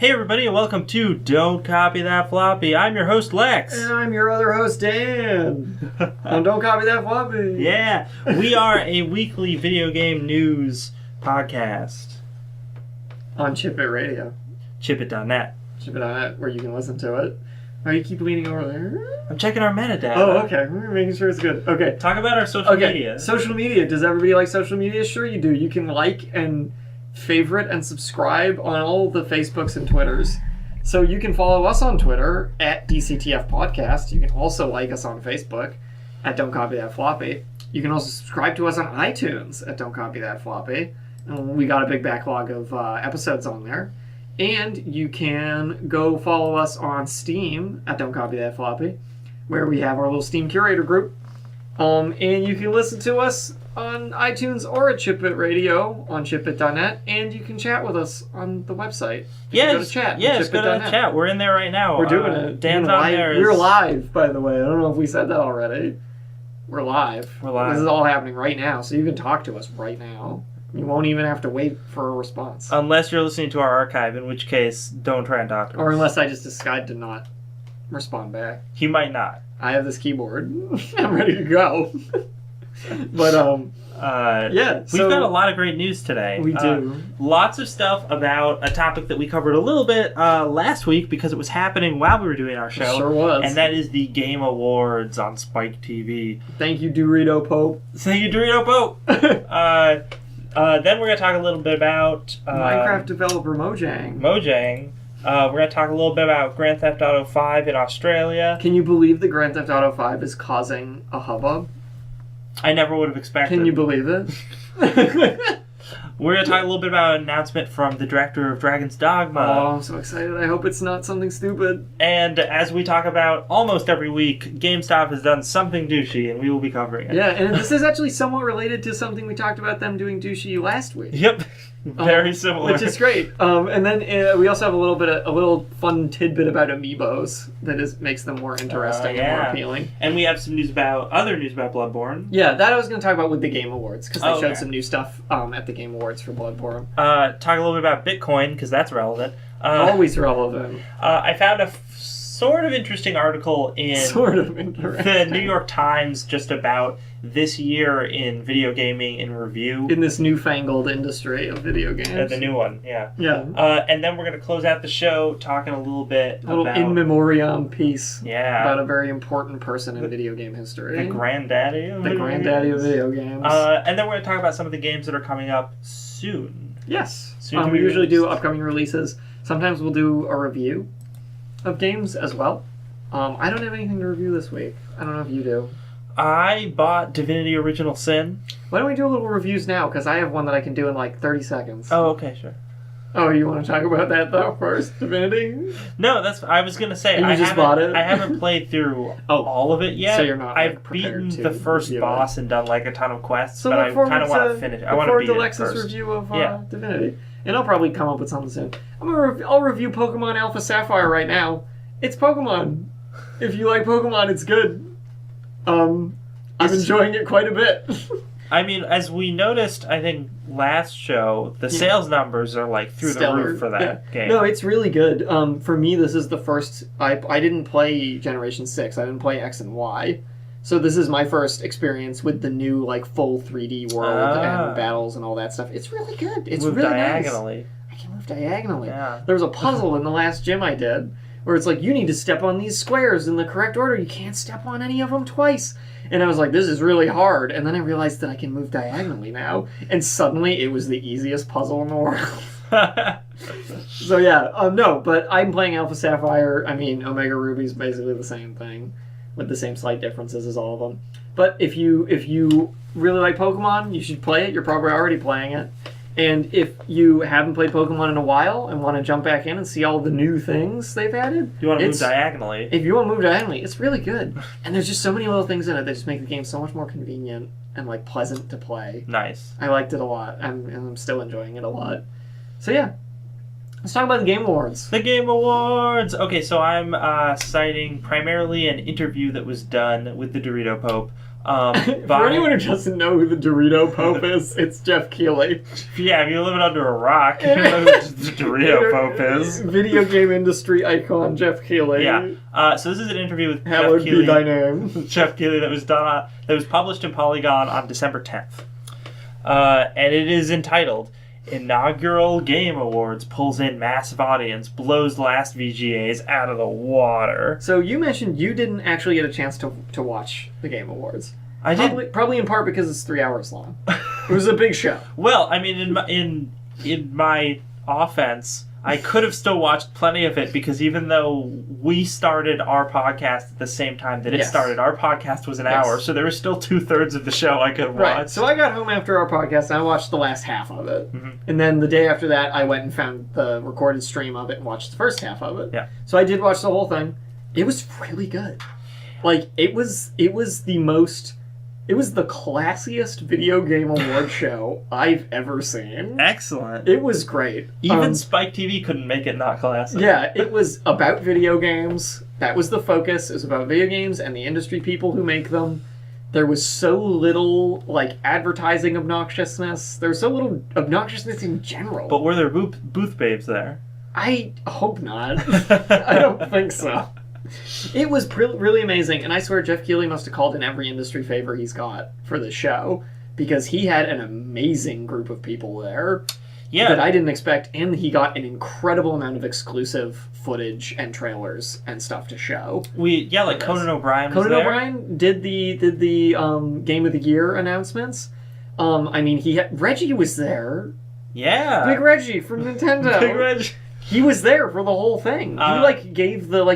Hey everybody and welcome to Don't Copy That Floppy. I'm your host Lex. And I'm your other host Dan. Don't Copy That Floppy. Yeah, we are a weekly video game news podcast. On Chip It Radio. Chipit.net. Chipit.net, where you can listen to it. Why do you keep leaning over there? I'm checking our metadata. Oh, okay. We're making sure it's good. Okay. Talk about our social media. Social media. Does everybody like social media? Sure you do. You can like and favorite and subscribe on all the Facebooks and Twitters. So you can follow us on Twitter at DCTF Podcast. You can also like us on Facebook at Don't Copy That Floppy. You can also subscribe to us on iTunes at Don't Copy That Floppy. And we got a big backlog of episodes on there. And you can go follow us on Steam at Don't Copy That Floppy, where we have our little Steam curator group. And you can listen to us on iTunes or at Chip It Radio on chipit.net, and you can chat with us on the website. Yes, go to chat. Yes, go to the chat. We're in there right now. We're doing it. Dan's on there. We're live, by the way. I don't know if we said that already. We're live. We're live. This is all happening right now, so you can talk to us right now. You won't even have to wait for a response. Unless you're listening to our archive, in which case, don't try and talk to us. Or unless I just decide to not respond back. He might not. I have this keyboard. I'm ready to go. But, yeah. We've got a lot of great news today. We do. Lots of stuff about a topic that we covered a little bit last week because it was happening while we were doing our show. It sure was. And that is the Game Awards on Spike TV. Thank you, Dorito Pope. Thank you, Dorito Pope. Then we're going to talk a little bit about Minecraft developer Mojang. We're going to talk a little bit about Grand Theft Auto 5 in Australia. Can you believe that Grand Theft Auto 5 is causing a hubbub? I never would have expected. Can you believe it? We're going to talk a little bit about an announcement from the director of Dragon's Dogma. Oh, I'm so excited. I hope it's not something stupid. And as we talk about almost every week, Gamestop has done something douchey, and we will be covering it. Yeah, and this is actually somewhat related to something we talked about them doing douchey last week. Yep. Very similar. Which is great. And then we also have a little fun tidbit about amiibos that makes them more interesting and more appealing. And we have some other news about Bloodborne. Yeah, that I was going to talk about with the Game Awards, because they showed some new stuff at the Game Awards for Bloodborne. Talk a little bit about Bitcoin, because that's relevant. Always relevant. I found a sort of interesting article in the New York Times just about this year in video gaming in review. In this newfangled industry of video games. The new one, yeah. Yeah. And then we're going to close out the show talking a little bit about... in memoriam piece. Yeah. About a very important person in video game history. The granddaddy of video games. The granddaddy of video games. And then we're going to talk about some of the games that are coming up soon. Yes. Soon we usually do upcoming releases. Sometimes we'll do a review of games as well. I don't have anything to review this week. I don't know if you do. I bought Divinity Original Sin. Why don't we do a little reviews now? Because I have one that I can do in like 30 seconds. Oh, okay, sure. Oh, you want to talk about that though first? Divinity? No, I was going to say. And you just bought it? I haven't played through all of it yet. So you're not I've beaten the first boss and done like a ton of quests, but I kind of want to finish. I want to beat it first. Lex's review of Divinity. And I'll probably come up with something soon. I'll review Pokemon Alpha Sapphire right now. It's Pokemon. If you like Pokemon, it's good. I'm enjoying it quite a bit. I mean, as we noticed, I think last show, the sales numbers are like through the roof for that game. No, it's really good. For me, this is the first. I didn't play Generation 6. I didn't play X and Y. So this is my first experience with the new like full 3D world and battles and all that stuff. It's really good. It's really diagonally. Nice. I can move diagonally. Yeah. There was a puzzle in the last gym I did where it's like, you need to step on these squares in the correct order. You can't step on any of them twice. And I was like, this is really hard. And then I realized that I can move diagonally now. And suddenly it was the easiest puzzle in the world. So yeah, no, but I'm playing Alpha Sapphire. I mean, Omega Ruby is basically the same thing with the same slight differences as all of them. But if you really like Pokemon, you should play it. You're probably already playing it. And if you haven't played Pokemon in a while and want to jump back in and see all the new things they've added... You want to move diagonally. If you want to move diagonally, it's really good. And there's just so many little things in it that just make the game so much more convenient and like pleasant to play. Nice. I liked it a lot. And I'm still enjoying it a lot. So yeah. Let's talk about the Game Awards. The Game Awards! Okay, so I'm citing primarily an interview that was done with the Dorito Pope For anyone who doesn't know who the Dorito Pope is, it's Jeff Keighley. Yeah, if you're living under a rock, you know who the Dorito Pope is. Video game industry icon Jeff Keighley. Yeah. So this is an interview with Hallowed Jeff Keighley. Be thy name. Jeff Keighley that was published in Polygon on December 10th. And it is entitled Inaugural Game Awards Pulls in Massive Audience, Blows Last VGAs Out of the Water. So you mentioned you didn't actually get a chance to watch the Game Awards. I did. Probably in part because it's 3 hours long. It was a big show. Well, I mean, in my offense, I could have still watched plenty of it because even though we started our podcast at the same time that it started, our podcast was an hour, so there was still 2/3 of the show I could have watched. So I got home after our podcast and I watched the last half of it. Mm-hmm. And then the day after that, I went and found the recorded stream of it and watched the first half of it. Yeah. So I did watch the whole thing. It was really good. Like, it was the classiest video game award show I've ever seen. Excellent. It was great. Even Spike TV couldn't make it not classic. Yeah, it was about video games. That was the focus. It was about video games and the industry people who make them. There was so little, like, advertising obnoxiousness. There was so little obnoxiousness in general. But were there booth babes there? I hope not. I don't think so. It was really amazing, and I swear Jeff Keighley must have called in every industry favor he's got for the show, because he had an amazing group of people there that I didn't expect, and he got an incredible amount of exclusive footage and trailers and stuff to show. Like Conan O'Brien was there. Conan O'Brien did the Game of the Year announcements. I mean, Reggie was there. Yeah. Big Reggie from Nintendo. Big Reggie. He was there for the whole thing. He gave the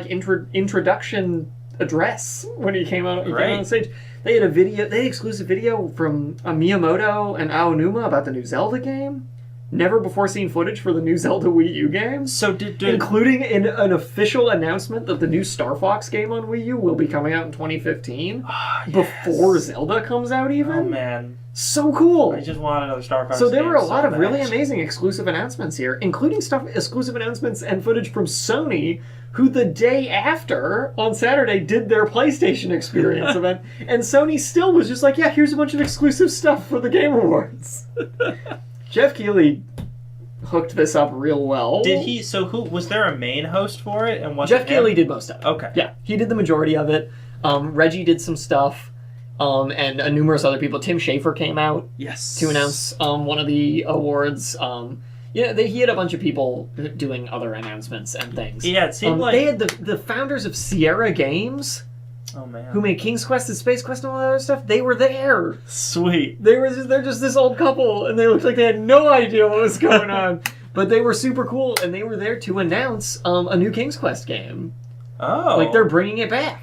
introduction address when he came out on stage. They had exclusive video from Miyamoto and Aonuma about the new Zelda game. Never before seen footage for the new Zelda Wii U game. So including an official announcement that the new Star Fox game on Wii U will be coming out in 2015 before Zelda comes out even. Oh man. So cool! I just want another Star Fox. So there were a lot of really amazing exclusive announcements here, including exclusive announcements and footage from Sony, who the day after, on Saturday, did their PlayStation Experience event, and Sony still was just like, yeah, here's a bunch of exclusive stuff for the Game Awards. Jeff Keighley hooked this up real well. Did he? So was there a main host for it? And Jeff Keighley did most of it. Okay. Yeah, he did the majority of it. Reggie did some stuff. And numerous other people. Tim Schafer came out to announce one of the awards. He had a bunch of people doing other announcements and things. Yeah, it seemed like... They had the founders of Sierra Games, who made King's Quest and Space Quest and all that other stuff. They were there. Sweet. They're just this old couple, and they looked like they had no idea what was going on. But they were super cool, and they were there to announce a new King's Quest game. Oh. Like, they're bringing it back.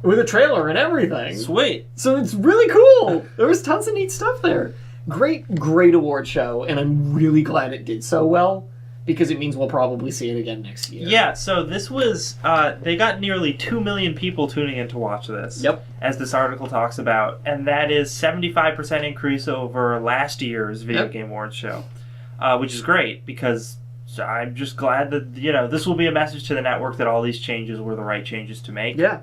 With a trailer and everything. Sweet. So it's really cool. There was tons of neat stuff there. Great award show, and I'm really glad it did so well, because it means we'll probably see it again next year. Yeah, so this was, they got nearly 2 million people tuning in to watch this. Yep. As this article talks about, and that is 75% increase over last year's Video Game Awards show, which is great, because I'm just glad that, this will be a message to the network that all these changes were the right changes to make. Yeah.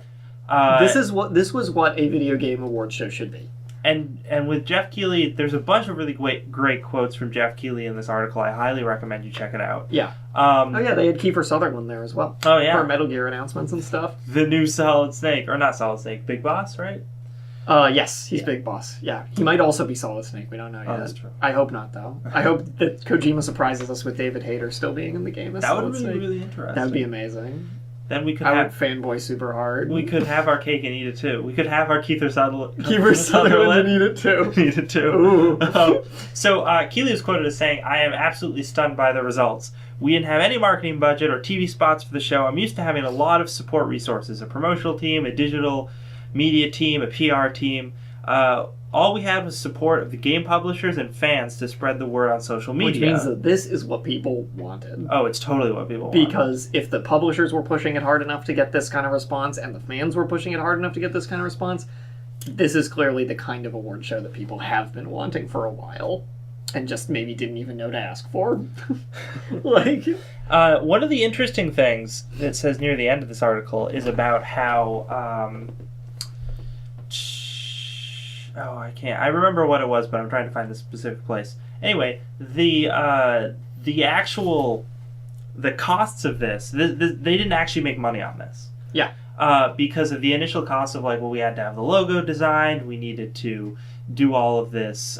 This was what a video game award show should be. And with Jeff Keighley, there's a bunch of really great quotes from Jeff Keighley in this article. I highly recommend you check it out. Yeah. They had Kiefer Sutherland there as well. Oh, yeah. For Metal Gear announcements and stuff. The new Solid Snake. Or not Solid Snake. Big Boss, right? Yes, he's Big Boss. Yeah. He might also be Solid Snake. We don't know yet. Oh, that's true. I hope not, though. I hope that Kojima surprises us with David Hayter still being in the game as That Solid would be Snake. really interesting. That would be amazing. Then we could I would fanboy super hard. We could have our cake and eat it too. We could have our Kiefer Sutherland and eat it too. Eat it too. So Keighley is quoted as saying, "I am absolutely stunned by the results. We didn't have any marketing budget or TV spots for the show. I'm used to having a lot of support resources, a promotional team, a digital media team, a PR team. All we had was support of the game publishers and fans to spread the word on social media." Which means that this is what people wanted. Oh, it's totally what people wanted. Because if the publishers were pushing it hard enough to get this kind of response, and the fans were pushing it hard enough to get this kind of response, this is clearly the kind of award show that people have been wanting for a while. And just maybe didn't even know to ask for. One of the interesting things that says near the end of this article is about how... Oh, I can't. I remember what it was, but I'm trying to find the specific place. Anyway, the costs of this, they didn't actually make money on this. Yeah. Because of the initial cost of like, well, we had to have the logo designed, we needed to do all of this,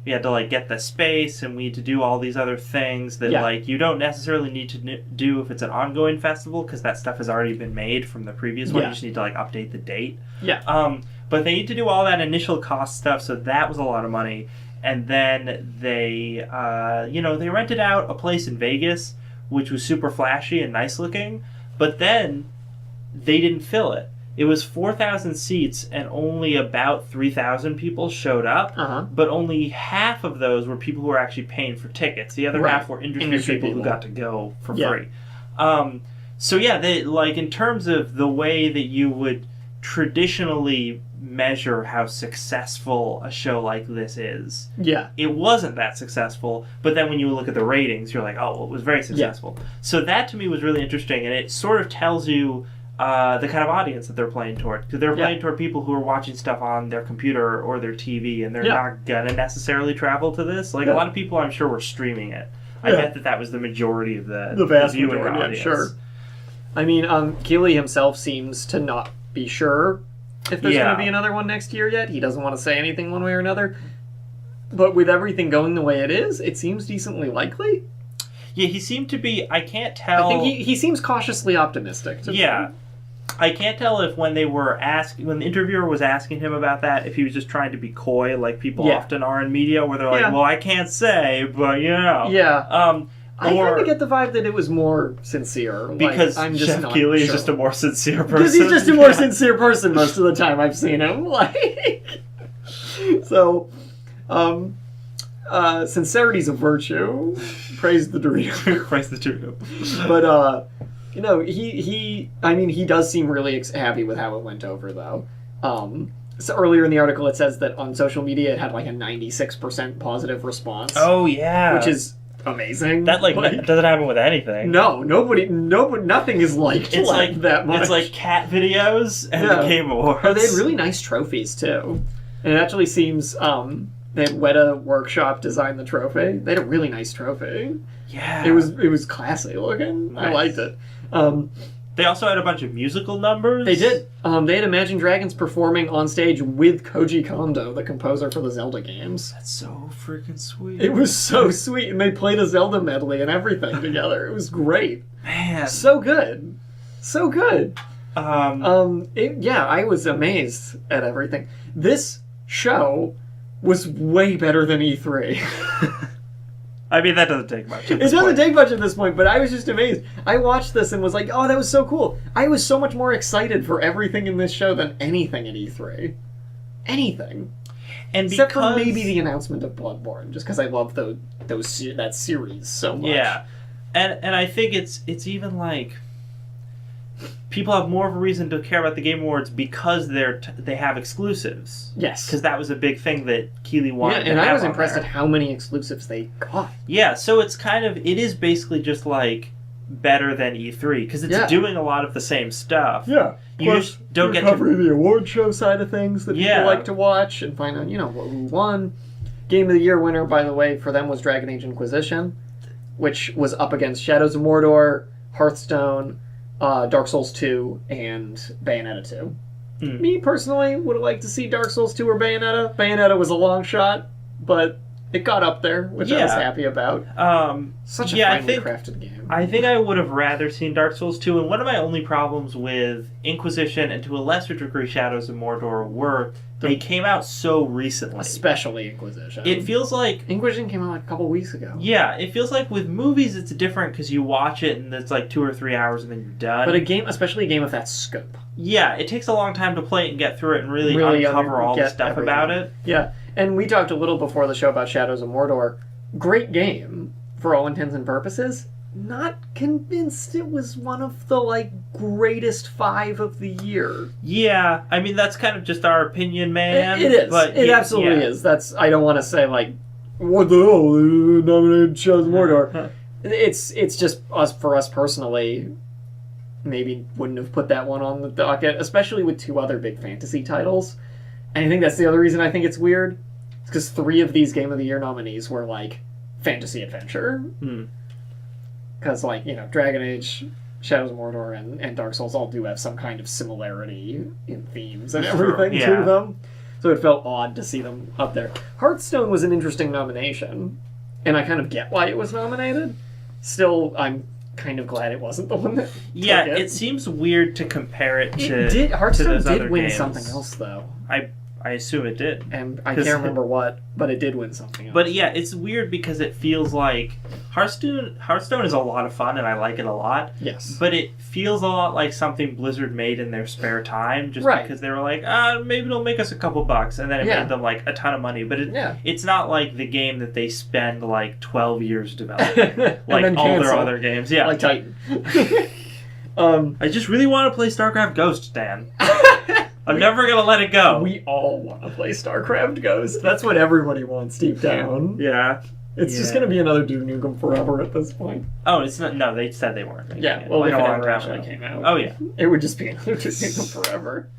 we had to like get the space, and we had to do all these other things that like you don't necessarily need to do if it's an ongoing festival, because that stuff has already been made from the previous one. You just need to like update the date. Yeah. But they need to do all that initial cost stuff, so that was a lot of money. And then they, they rented out a place in Vegas, which was super flashy and nice looking, but then they didn't fill it. It was 4,000 seats, and only about 3,000 people showed up, but only half of those were people who were actually paying for tickets. The other half were industry people who got to go for free. They, like, in terms of the way that you would traditionally measure how successful a show like this is, it wasn't that successful, but then when you look at the ratings, you're like, oh, well, it was very successful. So that to me was really interesting, and it sort of tells you the kind of audience that they're playing toward, because they're playing toward people who are watching stuff on their computer or their TV, and they're not gonna necessarily travel to this. Like a lot of people, I'm sure, were streaming it. I bet that was the majority of the vast viewing majority, audience. I'm sure. I mean, Keeley himself seems to not be sure if there's going to be another one next year yet. He doesn't want to say anything one way or another. But with everything going the way it is, it seems decently likely. Yeah, he seemed to be. I can't tell. I think he seems cautiously optimistic. Me. I can't tell if when the interviewer was asking him about that, if he was just trying to be coy, like people often are in media, where they're like, well, I can't say, but Yeah. I kind of get the vibe that it was more sincere. Because I'm just Jeff not Keighley sure. is just a more sincere person. Because he's just a more sincere person most of the time I've seen him. So, sincerity's a virtue. Praise the Dorito. Praise the Dorito. But, he does seem really happy with how it went over, though. So earlier in the article, it says that on social media it had like a 96% positive response. Oh, yeah. Which is amazing. That doesn't happen with anything. No, nothing is liked that much. It's like cat videos and the Game Awards. Oh, they had really nice trophies too. And it actually seems they had Weta Workshop design the trophy. They had a really nice trophy. Yeah, it was classy looking. Nice. I liked it. They also had a bunch of musical numbers. They did. They had Imagine Dragons performing on stage with Koji Kondo, the composer for the Zelda games. That's so freaking sweet. It was so sweet, and they played a Zelda medley and everything together. It was great. Man. So good. So good. I was amazed at everything. This show was way better than E3. I mean, that doesn't take much. It doesn't take much at this point, but I was just amazed. I watched this and was like, oh, that was so cool. I was so much more excited for everything in this show than anything at E3. Anything. And except for maybe the announcement of Bloodborne, just because I love that series so much. Yeah. And I think it's even like people have more of a reason to care about the Game Awards because they have exclusives. Yes. Because that was a big thing that Keighley wanted to have. And I was impressed at how many exclusives they got. Yeah, so it is basically just like better than E3 because it's doing a lot of the same stuff. Yeah. You just don't get cover the award show side of things that people like to watch and find out, who won. Game of the Year winner, by the way, for them was Dragon Age Inquisition, which was up against Shadows of Mordor, Hearthstone, Dark Souls 2, and Bayonetta 2. Me, personally, would have liked to see Dark Souls 2 or Bayonetta. Bayonetta was a long shot, but it got up there, which I was happy about. Such a finely crafted game. I think I would have rather seen Dark Souls 2, and one of my only problems with Inquisition, and to a lesser degree Shadows of Mordor, were they came out so recently. Especially Inquisition. It feels like... Inquisition came out like a couple weeks ago. Yeah, it feels like with movies it's different because you watch it and it's like 2 or 3 hours and then you're done. But especially a game of that scope. Yeah, it takes a long time to play it and get through it and really uncover all the stuff about it. Yeah, and we talked a little before the show about Shadows of Mordor. Great game, for all intents and purposes. Not convinced it was one of the, greatest 5 of the year. Yeah, I mean, that's kind of just our opinion, man. It is. But it absolutely is. I don't want to say, what the hell, nominated Shadows of Mordor. It's just for us personally, maybe wouldn't have put that one on the docket, especially with 2 other big fantasy titles. And I think that's the other reason I think it's weird. It's because 3 of these Game of the Year nominees were, like, fantasy adventure. Because, like, you know, Dragon Age, Shadows of Mordor, and Dark Souls all do have some kind of similarity in themes and everything to them. So it felt odd to see them up there. Hearthstone was an interesting nomination, and I kind of get why it was nominated. Still, I'm kind of glad it wasn't the one that took it seems weird to compare it to Hearthstone to those did other win games. something else, though. I assume it did. And I can't remember what, but it did win something else. But yeah, it's weird because it feels like Hearthstone is a lot of fun and I like it a lot. Yes. But it feels a lot like something Blizzard made in their spare time just because they were like, maybe it'll make us a couple bucks, and then it made them like a ton of money. But it's not like the game that they spend like 12 years developing. Like all their other games. Yeah. Like Titan. I just really want to play StarCraft Ghost, Dan. I'm never going to let it go. We all want to play StarCraft Ghost. That's what everybody wants deep down. Yeah. It's just going to be another Duke Nukem Forever at this point. Oh, it's not. No, they said they weren't. Yeah, well, if it ever actually came out. Oh, yeah. It would just be another Duke Nukem Forever.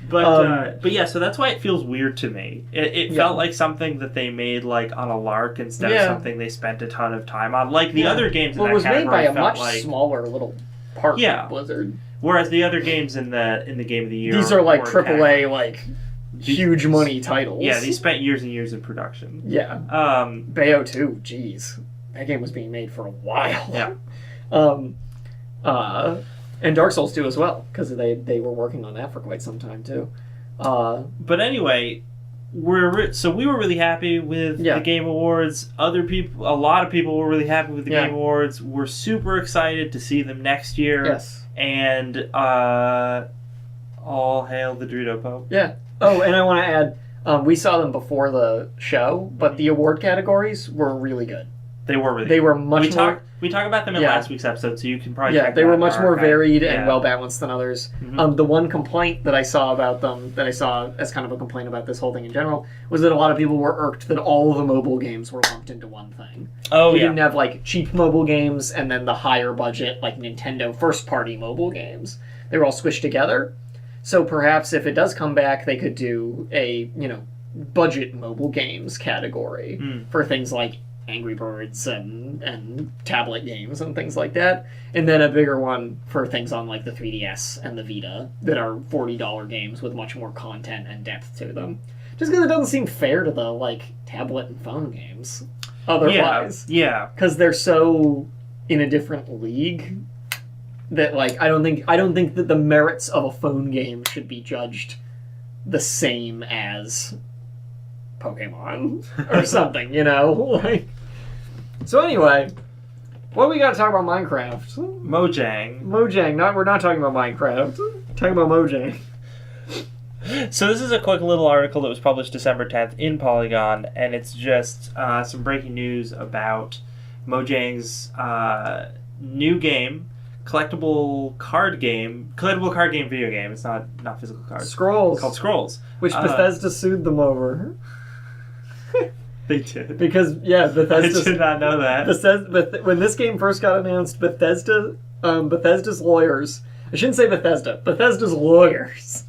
But yeah, so that's why it feels weird to me. It felt like something that they made like on a lark instead of something they spent a ton of time on. Like the other games in that category it was made by a much like, smaller little part of Blizzard. Whereas the other games in the Game of the Year, these are like AAA, like huge money titles. Yeah, they spent years and years in production. Yeah. Bayo 2, jeez, that game was being made for a while. Yeah. And Dark Souls 2 as well, because they were working on that for quite some time too. But anyway, we were really happy with the Game Awards. A lot of people were really happy with the Game Awards. We're super excited to see them next year. Yes. And all hail the Dorito Pope. Yeah. Oh, and I want to add, we saw them before the show, but the award categories were really good. They were really. They were much more. We talked about them in last week's episode, so you can probably. Yeah, they were much more varied and well balanced than others. The one complaint that I saw about them, that I saw as kind of a complaint about this whole thing in general, was that a lot of people were irked that all of the mobile games were lumped into one thing. Oh, you didn't have like cheap mobile games and then the higher budget like Nintendo first party mobile games. They were all squished together. So perhaps if it does come back, they could do a budget mobile games category for things like Angry Birds and tablet games and things like that, and then a bigger one for things on like the 3DS and the Vita that are $40 games with much more content and depth to them. Just because it doesn't seem fair to the like tablet and phone games otherwise. Yeah. Because they're so in a different league that like I don't think that the merits of a phone game should be judged the same as Pokemon or something, like. So anyway, what we got to talk about Minecraft? Mojang. We're not talking about Minecraft. We're talking about Mojang. So this is a quick little article that was published December 10th in Polygon, and it's just some breaking news about Mojang's new game, collectible card game video game. It's not physical cards. Scrolls. It's called Scrolls. Which Bethesda sued them over. They did. Because, Bethesda... I did not know that. When this game first got announced, Bethesda's lawyers... I shouldn't say Bethesda. Bethesda's lawyers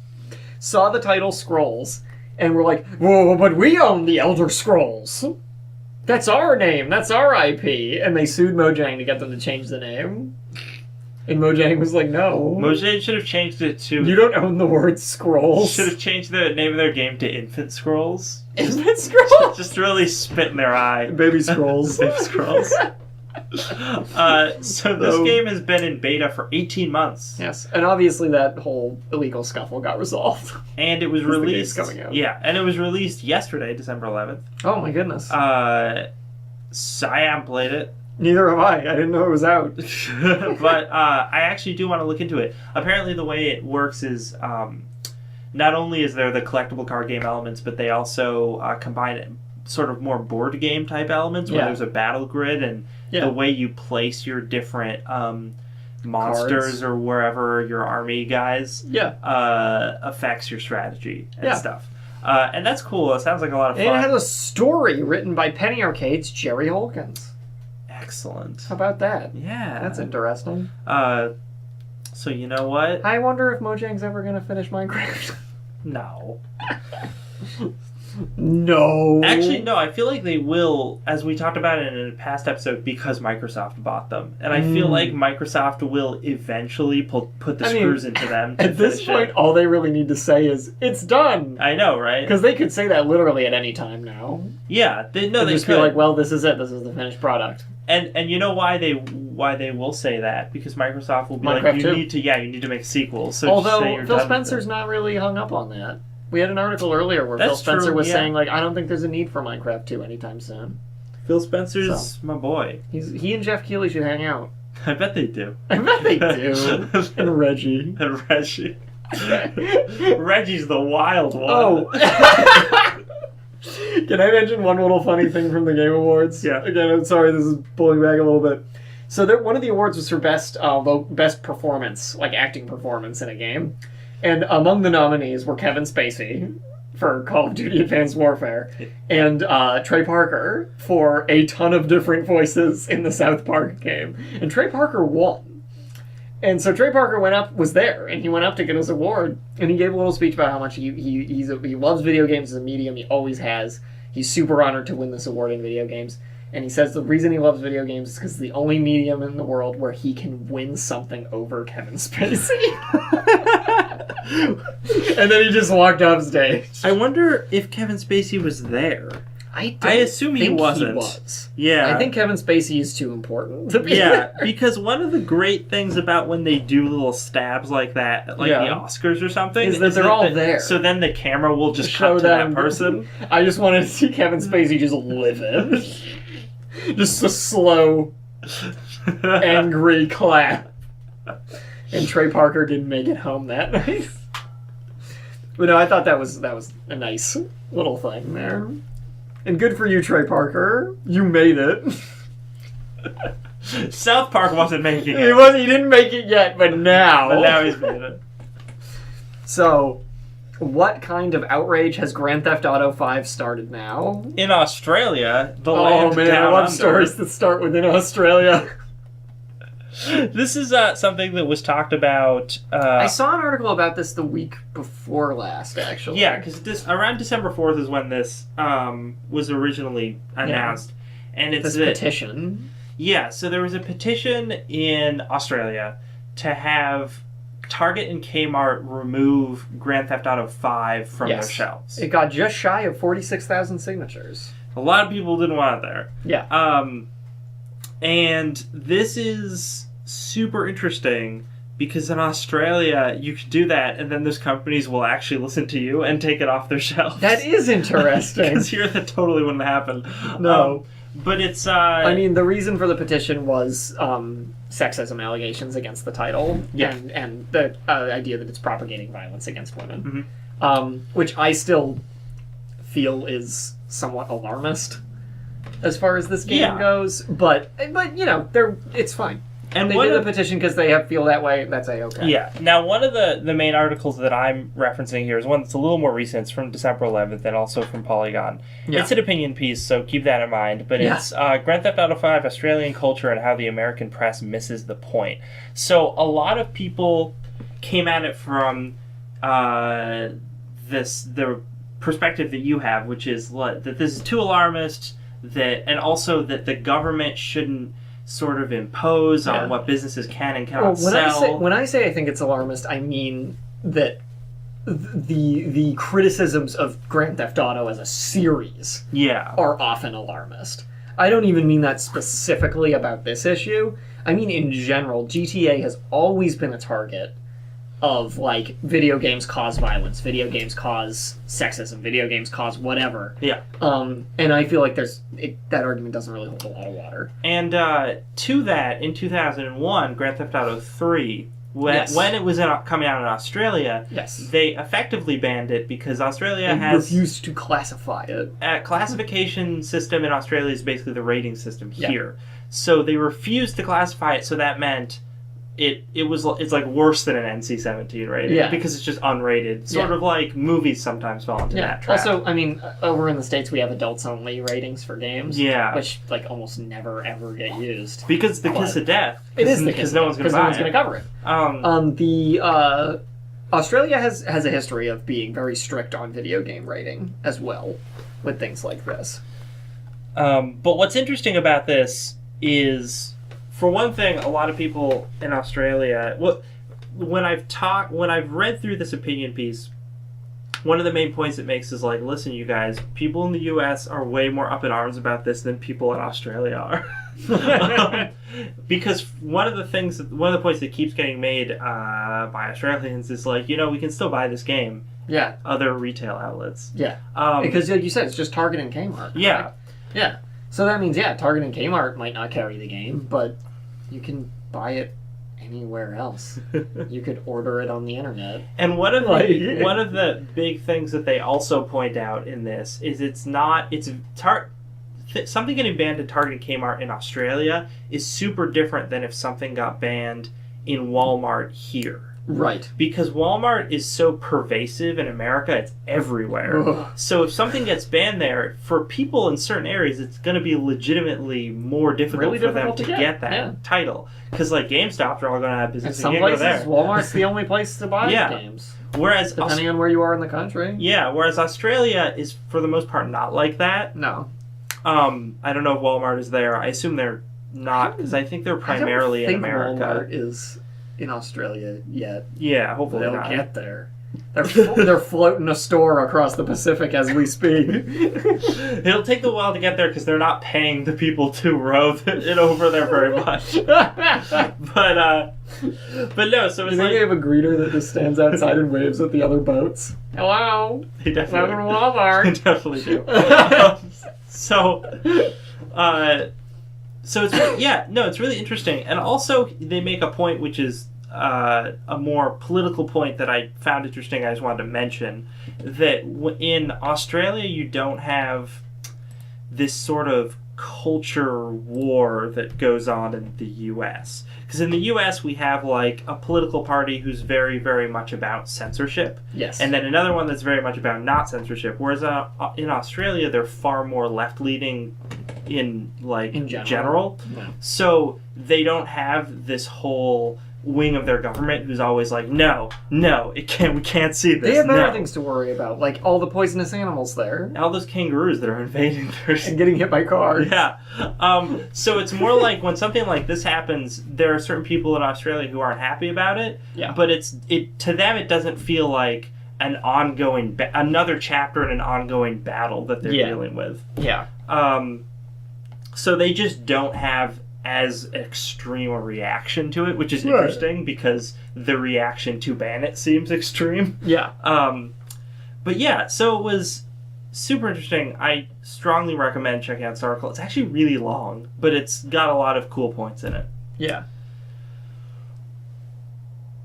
saw the title Scrolls and were like, whoa, but we own the Elder Scrolls. That's our name. That's our IP. And they sued Mojang to get them to change the name. And Mojang was like, no. Mojang should have changed it to... You don't own the word Scrolls. Should have changed the name of their game to Infant Scrolls. Infant Scrolls? Just really spit in their eye. Baby Scrolls. Baby Scrolls. So this game has been in beta for 18 months. Yes, and obviously that whole illegal scuffle got resolved. And it was released... The game's coming out. Yeah, and it was released yesterday, December 11th. Oh my goodness. So I haven't played it. Neither have I. I didn't know it was out. But I actually do want to look into it. Apparently the way it works is not only is there the collectible card game elements, but they also combine sort of more board game type elements where there's a battle grid and the way you place your different monsters cards or wherever your army guys affects your strategy and stuff. And that's cool. It sounds like a lot of fun. And it has a story written by Penny Arcade's Jerry Holkins. Excellent. How about that? Yeah. That's interesting. So you know what? I wonder if Mojang's ever going to finish Minecraft. No. No. Actually, no, I feel like they will, as we talked about it in a past episode, because Microsoft bought them. And I feel like Microsoft will eventually put the screws into them to at this point, all they really need to say is, it's done! I know, right? Because they could say that literally at any time now. Yeah, they just could. Be like, well, this is it. This is the finished product. And you know why they will say that? Because Microsoft will be Minecraft like, you 2. need to make sequels. So although, just say you're Phil done Spencer's not really hung up on that. We had an article earlier where Phil Spencer was saying, like, I don't think there's a need for Minecraft 2 anytime soon. Phil Spencer's my boy. He and Jeff Keighley should hang out. I bet they do. I bet they do. And Reggie. And Reggie. Reggie's the wild one. Oh. Can I mention one little funny thing from the Game Awards? Yeah. Again, I'm sorry, this is pulling back a little bit. So one of the awards was for best performance, like acting performance in a game. And among the nominees were Kevin Spacey for Call of Duty Advanced Warfare and Trey Parker for a ton of different voices in the South Park game. And Trey Parker won. And so Trey Parker was there, and he went up to get his award, and he gave a little speech about how much he loves video games as a medium. He always has. He's super honored to win this award in video games. And he says the reason he loves video games is because it's the only medium in the world where he can win something over Kevin Spacey. And then he just walked off stage. I wonder if Kevin Spacey was there. I assume he wasn't. He was. Yeah. I think Kevin Spacey is too important to be there. there. Because one of the great things about when they do little stabs like that, like the Oscars or something, is that they're all there. So then the camera will just cut to that person. I just wanted to see Kevin Spacey just livid. Just a slow, angry clap. And Trey Parker didn't make it home that night. But no, I thought that was a nice little thing there. And good for you, Trey Parker. You made it. South Park wasn't making it. He didn't make it yet, but now. But now he's made it. So, what kind of outrage has Grand Theft Auto 5 started now? In Australia, the land man, down I love under. stories that start within Australia. This is something that was talked about. I saw an article about this the week before last, actually. Yeah, because around December 4th is when this was originally announced. Yeah. And it's this petition. Yeah, so there was a petition in Australia to have Target and Kmart remove Grand Theft Auto 5 from their shelves. It got just shy of 46,000 signatures. A lot of people didn't want it there. Yeah. And this is super interesting because in Australia you can do that and then those companies will actually listen to you and take it off their shelves. That is interesting. Because here that totally wouldn't happen. No. But it's... I mean, the reason for the petition was sexism allegations against the title and the idea that it's propagating violence against women. Mm-hmm. Which I still feel is somewhat alarmist as far as this game goes. But you know, it's fine. And they did the petition because they feel that way. That's okay. Yeah. Now, one of the main articles that I'm referencing here is one that's a little more recent. It's from December 11th and also from Polygon. Yeah. It's an opinion piece, so keep that in mind. But it's Grand Theft Auto 5, Australian culture and how the American press misses the point. So a lot of people came at it from the perspective that you have, which is that this is too alarmist, and also that the government shouldn't sort of impose on what businesses can and cannot sell. When I say I think it's alarmist, I mean that the criticisms of Grand Theft Auto as a series are often alarmist. I don't even mean that specifically about this issue. I mean in general, GTA has always been a target of, like, video games cause violence, video games cause sexism, video games cause whatever. Yeah. And I feel like that argument doesn't really hold a lot of water. And to that, in 2001, Grand Theft Auto 3, when it was coming out in Australia, they effectively banned it because Australia has... refused to classify it. A classification system in Australia is basically the rating system here. So they refused to classify it, so that meant... It's like worse than an NC-17 rating because it's just unrated. Sort of like movies sometimes fall into that trap. Also, I mean, over in the States we have adults-only ratings for games. Yeah. Which, like, almost never, ever get used. Because it's the kiss of death. It is the kiss of death. Because no one's going to cover it. Australia has a history of being very strict on video game rating as well, with things like this. But what's interesting about this is, for one thing, a lot of people in Australia. When I've read through this opinion piece, one of the main points it makes is like, listen, you guys, people in the U.S. are way more up in arms about this than people in Australia are. Because one of the points that keeps getting made by Australians is like, we can still buy this game. Yeah. Other retail outlets. Yeah. Because like you said, it's just Target and Kmart. Yeah. Right? Yeah. So that means, Target and Kmart might not carry the game, but you can buy it anywhere else. You could order it on the internet. And one of the big things that they also point out in this is something getting banned at Target and Kmart in Australia is super different than if something got banned in Walmart here. Right. Because Walmart is so pervasive in America, it's everywhere. Ugh. So if something gets banned there, for people in certain areas, it's going to be legitimately more difficult for them to get that title. Because like GameStop are all going to have business. In some places, Walmart's the only place to buy games. Whereas depending on where you are in the country. Yeah, whereas Australia is for the most part not like that. No. I don't know if Walmart is there. I assume they're not, because I think they're primarily in America. Walmart is in Australia yet. Yeah, hopefully they'll not. get there. They're floating a store across the Pacific as we speak. It'll take a while to get there because they're not paying the people to row it over there very much. But no, so it's you think like they have a greeter that just stands outside and waves at the other boats? Hello. They definitely Walmart. They definitely do. So it's really interesting, and also they make a point which is a more political point that I found interesting. I just wanted to mention that in Australia you don't have this sort of culture war that goes on in the U.S. Because in the U.S. we have like a political party who's very, very much about censorship. Yes. And then another one that's very much about not censorship. Whereas in Australia they're far more left-leaning in general. Yeah. So they don't have this whole wing of their government who's always like, no, we can't see this. They have other things to worry about, like all the poisonous animals there. All those kangaroos that are invading and getting hit by cars. Yeah. So it's more like when something like this happens, there are certain people in Australia who aren't happy about it. Yeah. But to them it doesn't feel like an ongoing another chapter in an ongoing battle that they're dealing with. Yeah. So they just don't have as extreme a reaction to it, which is interesting because the reaction to ban it seems extreme. Yeah. But yeah, so it was super interesting. I strongly recommend checking out this article. It's actually really long, but it's got a lot of cool points in it. Yeah.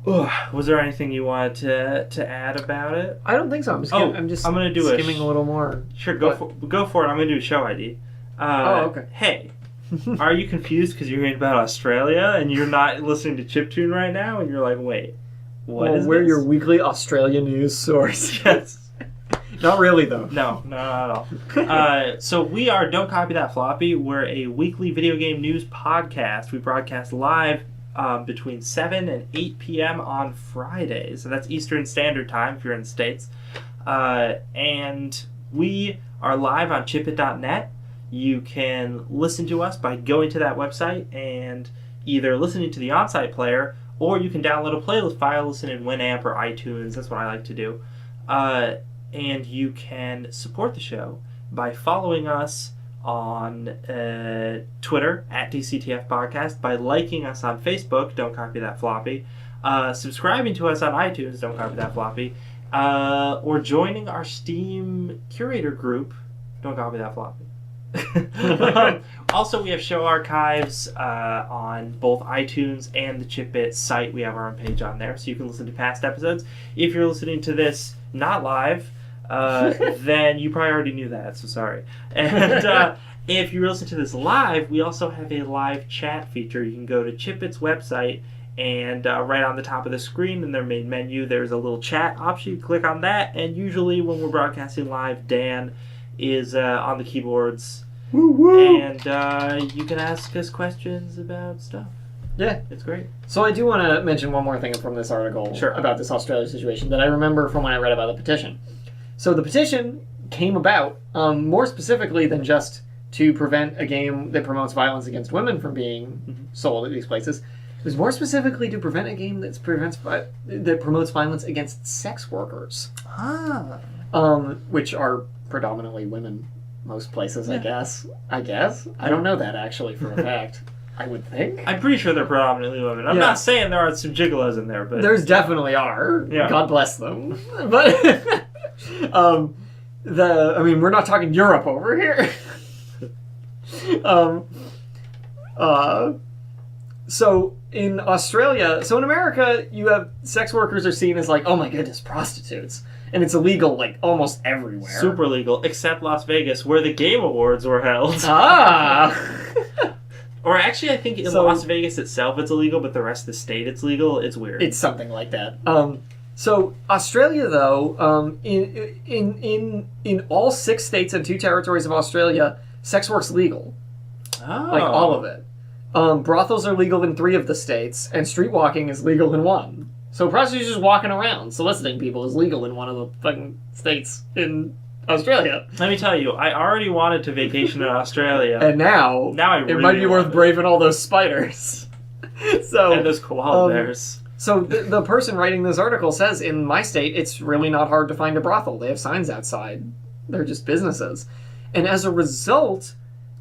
Was there anything you wanted to add about it? I don't think so. I'm gonna do skimming a little more. Sure, go for it. I'm gonna do a show ID. Okay. Hey, are you confused because you're reading about Australia and you're not listening to Chiptune right now? And you're like, wait, we're your weekly Australia news source. Yes. Not really, though. No, not at all. So we are Don't Copy That Floppy. We're a weekly video game news podcast. We broadcast live between 7 and 8 p.m. on Fridays. So that's Eastern Standard Time if you're in the States. And we are live on chipit.net. You can listen to us by going to that website and either listening to the on-site player, or you can download a playlist file, listen in Winamp or iTunes. That's what I like to do. And you can support the show by following us on Twitter at DCTF Podcast, by liking us on Facebook, Don't Copy That Floppy, subscribing to us on iTunes, Don't Copy That Floppy, or joining our Steam curator group, Don't Copy That Floppy. Also, we have show archives on both iTunes and the Chipbit site. We have our own page on there, so you can listen to past episodes. If you're listening to this not live, then you probably already knew that, so sorry. And if you listen to this live, we also have a live chat feature. You can go to Chipbit's website, and right on the top of the screen in their main menu, there's a little chat option. You click on that, and usually when we're broadcasting live, Dan is on the keyboards. Woo-woo. And you can ask us questions about stuff. Yeah. It's great. So I do want to mention one more thing from this article about this Australia situation that I remember from when I read about the petition. So the petition came about more specifically than just to prevent a game that promotes violence against women from being sold at these places. It was more specifically to prevent a game that promotes violence against sex workers. Which are predominantly women most places, I guess. I don't know that actually for a fact. I would think. I'm pretty sure they're predominantly women. I'm not saying there aren't some gigolos in there, but... There's definitely are. Yeah. God bless them. But, we're not talking Europe over here. So, in Australia... So, in America, you have sex workers are seen as like, oh my goodness, prostitutes. And it's illegal, like, almost everywhere. Super legal, except Las Vegas, where the Game Awards were held. Or actually, I think in Las Vegas itself it's illegal, but the rest of the state it's legal. It's weird. It's something like that. So Australia, though, in all 6 states and 2 territories of Australia, sex work's legal. Like all of it. Brothels are legal in 3 of the states, and street walking is legal in 1. So prostitutes just walking around soliciting people is legal in one of the fucking states in Australia. Let me tell you, I already wanted to vacation in Australia. And now it might be worth braving all those spiders. And those koala bears. So the person writing this article says, in my state, it's really not hard to find a brothel. They have signs outside. They're just businesses. And as a result,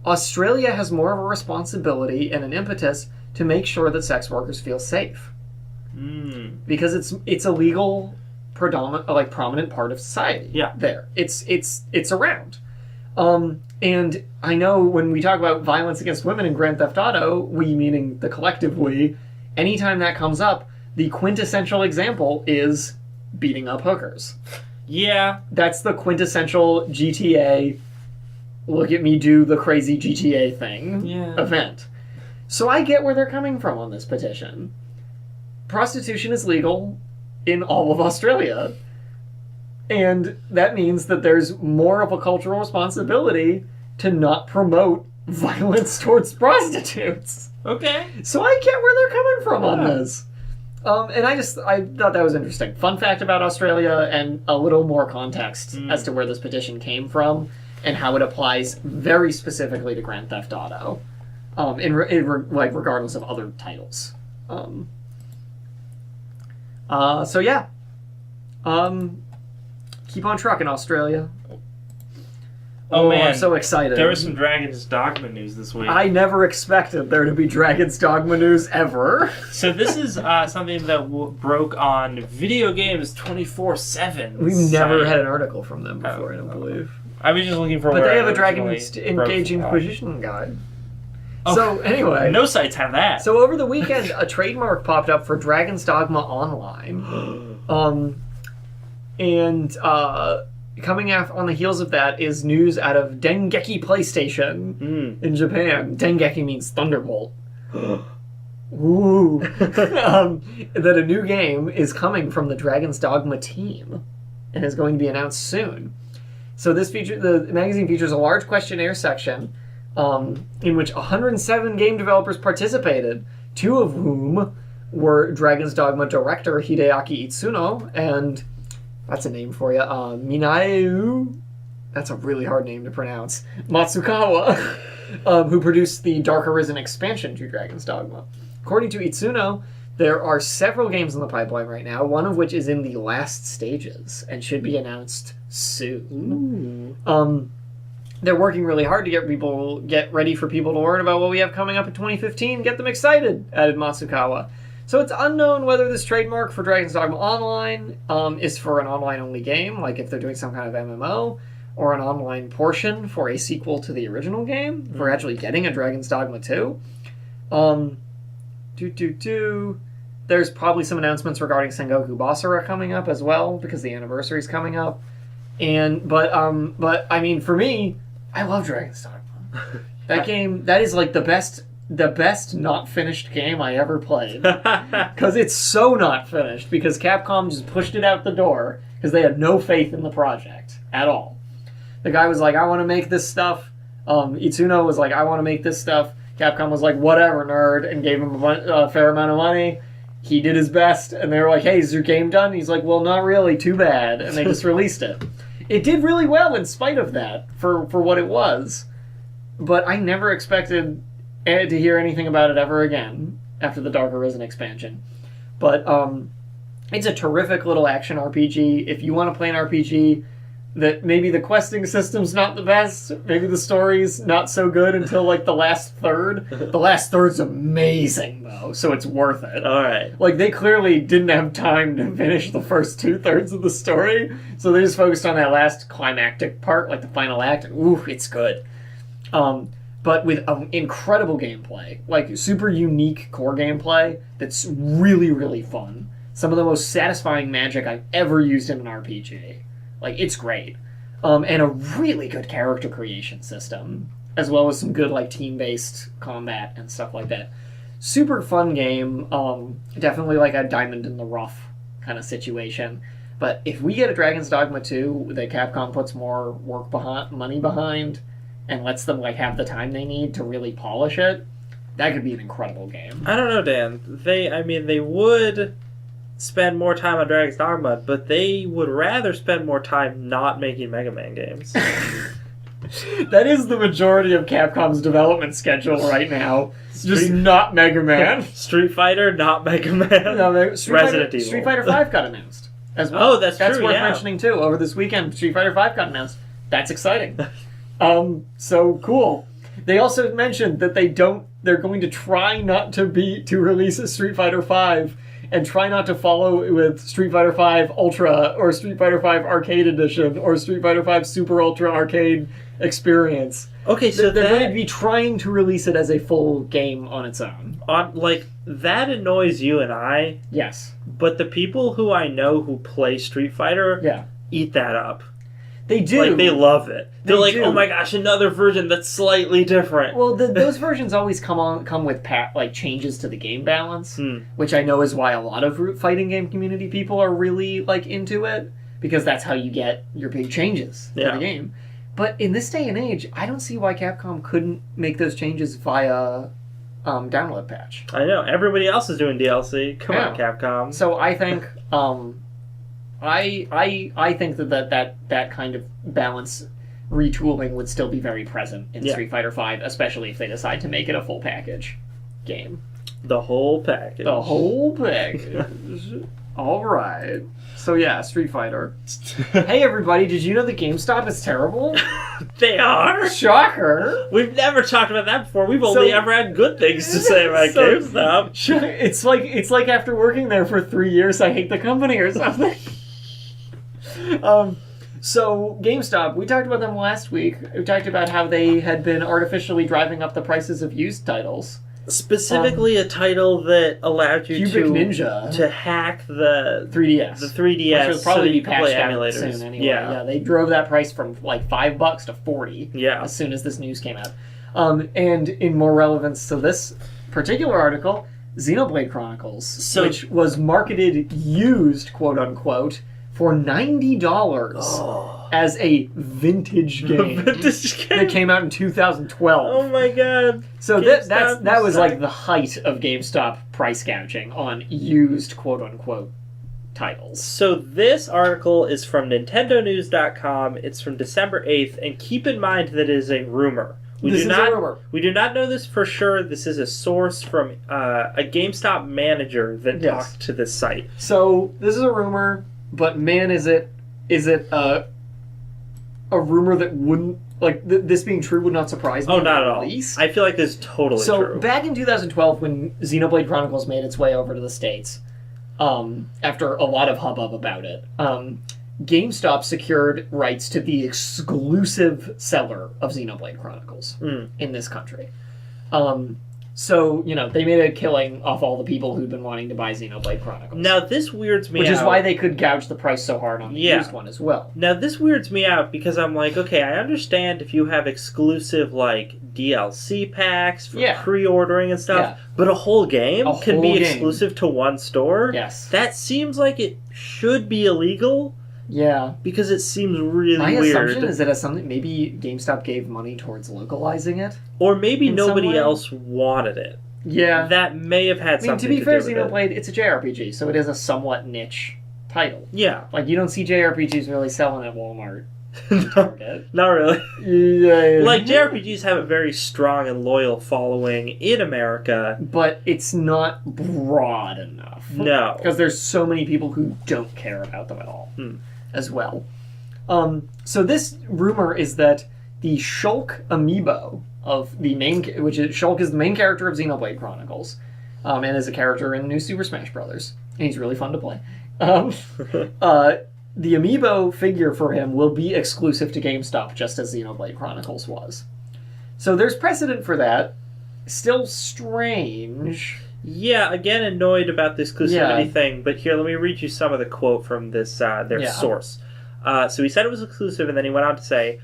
Australia has more of a responsibility and an impetus to make sure that sex workers feel safe. Because it's a legal... prominent part of society. Yeah. There. It's around. And I know when we talk about violence against women in Grand Theft Auto, we meaning the collective we, anytime that comes up, the quintessential example is beating up hookers. Yeah. That's the quintessential GTA, look at me do the crazy GTA thing event. So I get where they're coming from on this petition. Prostitution is legal in all of Australia. And that means that there's more of a cultural responsibility to not promote violence towards prostitutes. Okay. So I get where they're coming from on this. And I thought that was interesting. Fun fact about Australia and a little more context as to where this petition came from and how it applies very specifically to Grand Theft Auto. Regardless of other titles. So yeah. Keep on trucking, Australia. Oh man, I'm so excited. There was some Dragon's Dogma news this week. I never expected there to be Dragon's Dogma news ever. So this is something that broke on Video Games 24/7. We've never had an article from them before, I don't believe. I was just looking for. But they have a Dragon's Engage Inquisition guide. Oh, so anyway, no sites have that. So over the weekend, a trademark popped up for Dragon's Dogma Online, and coming on the heels of that is news out of Dengeki PlayStation in Japan. Dengeki means Thunderbolt. Ooh, that a new game is coming from the Dragon's Dogma team and is going to be announced soon. So the magazine features a large questionnaire section. In which 107 game developers participated, 2 of whom were Dragon's Dogma director Hideaki Itsuno, and that's a name for you, Minaeu, that's a really hard name to pronounce, Matsukawa, who produced the Dark Arisen expansion to Dragon's Dogma. According to Itsuno, there are several games in the pipeline right now, one of which is in the last stages and should be announced soon. They're working really hard to get ready for people to learn about what we have coming up in 2015. Get them excited, added Matsukawa. So it's unknown whether this trademark for Dragon's Dogma Online is for an online-only game, like if they're doing some kind of MMO, or an online portion for a sequel to the original game. If we're actually getting a Dragon's Dogma 2. There's probably some announcements regarding Sengoku Basara coming up as well, because the anniversary's coming up. But I mean, for me, I love Dragon's Dogma. That game, that is like the best not finished game I ever played. Because it's so not finished, because Capcom just pushed it out the door, because they had no faith in the project at all. The guy was like, I want to make this stuff. Itsuno was like, I want to make this stuff. Capcom was like, whatever, nerd, and gave him a fair amount of money. He did his best, and they were like, hey, is your game done? He's like, well, not really, too bad. And they just released it. It did really well in spite of that, for what it was. But I never expected to hear anything about it ever again after the Dark Arisen expansion. But it's a terrific little action RPG. If you want to play an RPG that maybe the questing system's not the best, maybe the story's not so good until like the last third. The last third's amazing though, so it's worth it. Alright. Like they clearly didn't have time to finish the first 2/3 of the story, so they just focused on that last climactic part, like the final act, and ooh, it's good. But with incredible gameplay, like super unique core gameplay that's really, really fun. Some of the most satisfying magic I've ever used in an RPG. Like, it's great. And a really good character creation system, as well as some good, like, team-based combat and stuff like that. Super fun game. Definitely like a diamond in the rough kind of situation. But if we get a Dragon's Dogma 2 that Capcom puts more money behind, and lets them like have the time they need to really polish it, that could be an incredible game. I don't know, Dan. They would spend more time on Dragon's Dogma, but they would rather spend more time not making Mega Man games. That is the majority of Capcom's development schedule right now. Just not Mega Man. Street Fighter, not Mega Man. No, Resident Evil. Street Fighter 5 got announced as well. Oh, that's true, That's worth yeah. mentioning too. Over this weekend, Street Fighter 5 got announced. That's exciting. So cool. They also mentioned that they're going to try not to release a Street Fighter 5 and try not to follow with Street Fighter 5 Ultra or Street Fighter 5 Arcade Edition or Street Fighter 5 Super Ultra Arcade Experience. Okay, so they're going to be trying to release it as a full game on its own. That annoys you and I. Yes. But the people who I know who play Street Fighter eat that up. They do. Like, they love it. They're like, do. oh my gosh, another version that's slightly different. Well, those versions always come with changes to the game balance, which I know is why a lot of fighting game community people are really like into it, because that's how you get your big changes to the game. But in this day and age, I don't see why Capcom couldn't make those changes via download patch. I know. Everybody else is doing DLC. Come on, Capcom. So I think... I think that kind of balance retooling would still be very present in Street Fighter V, especially if they decide to make it a full package game. The whole package. The whole package. All right. So yeah, Street Fighter. Hey everybody, did you know that GameStop is terrible? They are. Shocker. We've never talked about that before. We've only ever had good things to say about GameStop. It's like after working there for 3 years, I hate the company or something. So GameStop, we talked about them last week. We talked about how they had been artificially driving up the prices of used titles. Specifically, a title that allowed you Cubic Ninja to hack the 3DS. The 3DS, which will probably so be you can play patched out emulators. soon anyway. Yeah, they drove that price from like $5 to $40 as soon as this news came out. And in more relevance to this particular article, Xenoblade Chronicles, which was marketed used, quote unquote, for $90 as a vintage game. That came out in 2012. Oh my god. So that was like the height of GameStop price gouging on used quote unquote titles. So this article is from NintendoNews.com. It's from December 8th, and keep in mind that it is a rumor. We do not know this for sure. This is a source from a GameStop manager that talked to this site. So this is a rumor. But man, is it a rumor that wouldn't, like, this being true would not surprise me. Oh, not at all. I feel like this is totally true. So back in 2012, when Xenoblade Chronicles made its way over to the States, after a lot of hubbub about it, GameStop secured rights to the exclusive seller of Xenoblade Chronicles in this country. So, they made a killing off all the people who'd been wanting to buy Xenoblade Chronicles. Now, this weirds me out. Which is why they could gouge the price so hard on the used one as well. Now, this weirds me out because I'm like, okay, I understand if you have exclusive, like, DLC packs for pre-ordering and stuff, but a whole game can be exclusive to one store? Yes. That seems like it should be illegal. Yeah. Because it seems really My weird. assumption is that as something, maybe GameStop gave money towards localizing it. Or maybe in some nobody way. else wanted it. Yeah. That may have had I mean, something to to be fair, do with it. Xenoblade, it's a JRPG, so it is a somewhat niche title. Yeah. Like, you don't see JRPGs really selling at Walmart. Target. Not really. Yeah. Like, JRPGs have a very strong and loyal following in America. But it's not broad enough. No. Because there's so many people who don't care about them at all, as well. So this rumor is that the Shulk amiibo of the main... Shulk is the main character of Xenoblade Chronicles, and is a character in New Super Smash Bros. And he's really fun to play. The amiibo figure for him will be exclusive to GameStop, just as Xenoblade Chronicles was. So there's precedent for that. Still strange. Yeah, again, annoyed about the exclusivity thing, but here, let me read you some of the quote from this their source. So he said it was exclusive, and then he went on to say,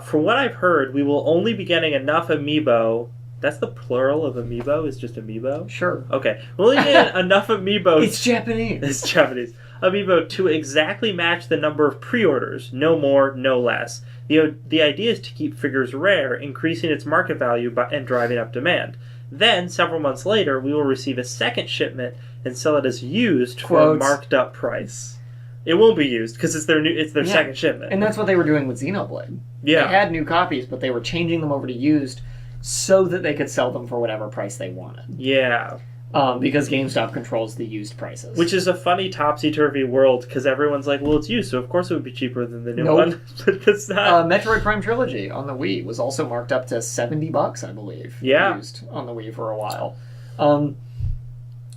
from what I've heard, we will only be getting enough amiibo. That's the plural of amiibo, is just amiibo? Sure. Okay. We'll only get enough amiibo. It's Japanese. It's Japanese. Amiibo to exactly match the number of pre-orders, no more, no less. The idea is to keep figures rare, increasing its market value and driving up demand. Then, several months later, we will receive a second shipment and sell it as used for a marked up price. It won't be used because it's their second shipment. And that's what they were doing with Xenoblade. Yeah. They had new copies, but they were changing them over to used so that they could sell them for whatever price they wanted. Yeah. Because GameStop controls the used prices. Which is a funny topsy-turvy world, because everyone's like, well, it's used, so of course it would be cheaper than the new one. But it's not. Metroid Prime Trilogy on the Wii was also marked up to $70, I believe. Yeah. Used on the Wii for a while.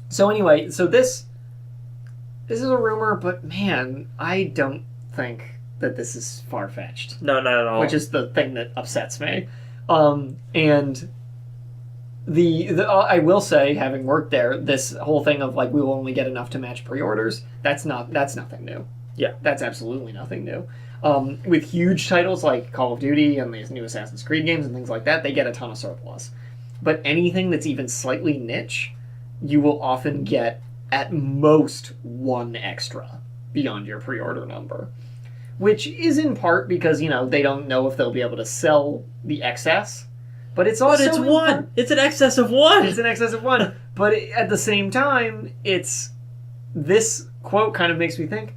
So anyway, so this is a rumor, but man, I don't think that this is far-fetched. No, not at all. Which is the thing that upsets me. And... I will say, having worked there, this whole thing of like we will only get enough to match pre-orders, that's nothing new. Yeah, that's absolutely nothing new. With huge titles like Call of Duty and these new Assassin's Creed games and things like that, they get a ton of surplus. But anything that's even slightly niche, you will often get at most one extra beyond your pre-order number, which is in part because they don't know if they'll be able to sell the excess. But it's also... But it's one! It's an excess of one! It's an excess of one. But at the same time, this quote kind of makes me think,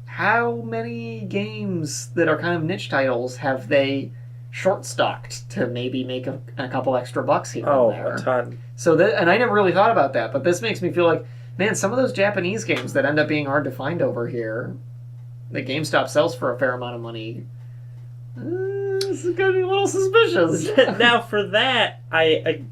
how many games that are kind of niche titles have they short-stocked to maybe make a couple extra bucks here and there? Oh, a ton. So and I never really thought about that, but this makes me feel like, man, some of those Japanese games that end up being hard to find over here, that GameStop sells for a fair amount of money... This is going to be a little suspicious. Now, for that, I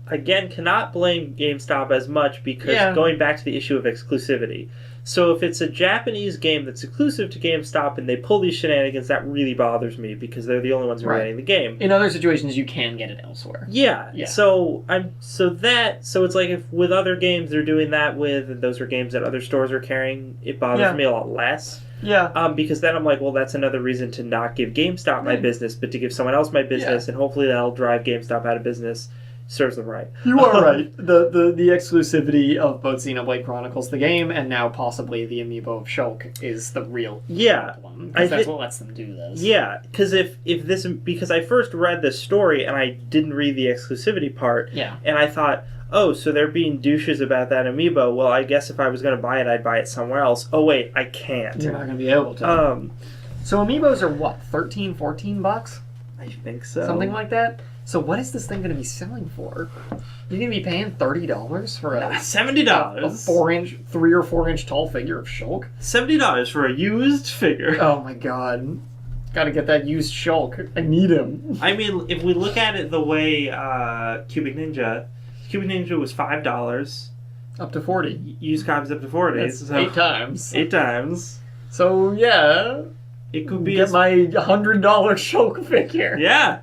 again cannot blame GameStop as much because going back to the issue of exclusivity. So if it's a Japanese game that's exclusive to GameStop and they pull these shenanigans, that really bothers me because they're the only ones who are getting the game. In other situations, you can get it elsewhere. Yeah. So it's like if with other games they're doing that with, and those are games that other stores are carrying, it bothers me a lot less. Yeah. Because then I'm like, well, that's another reason to not give GameStop my business, but to give someone else my business, and hopefully that'll drive GameStop out of business. Serves them right. You are right. The exclusivity of both Xenoblade Chronicles, the game, and now possibly the amiibo of Shulk is the real problem. Because that's what lets them do this. Yeah, because I first read this story and I didn't read the exclusivity part. Yeah. And I thought, oh, so they're being douches about that amiibo. Well, I guess if I was going to buy it, I'd buy it somewhere else. Oh, wait, I can't. You're not going to be able to. So amiibos are what, $13, $14? I think so. Something like that? So what is this thing going to be selling for? You're going to be paying $30 for $70. A 3 or 4 inch tall figure of Shulk? $70 for a used figure. Oh my god. Got to get that used Shulk. I need him. I mean, if we look at it the way Cubic Ninja was $5. Up to 40. Used copies up to 40. That's so 8 times. 8 times. So yeah. It could be get my $100 Shulk figure. Yeah.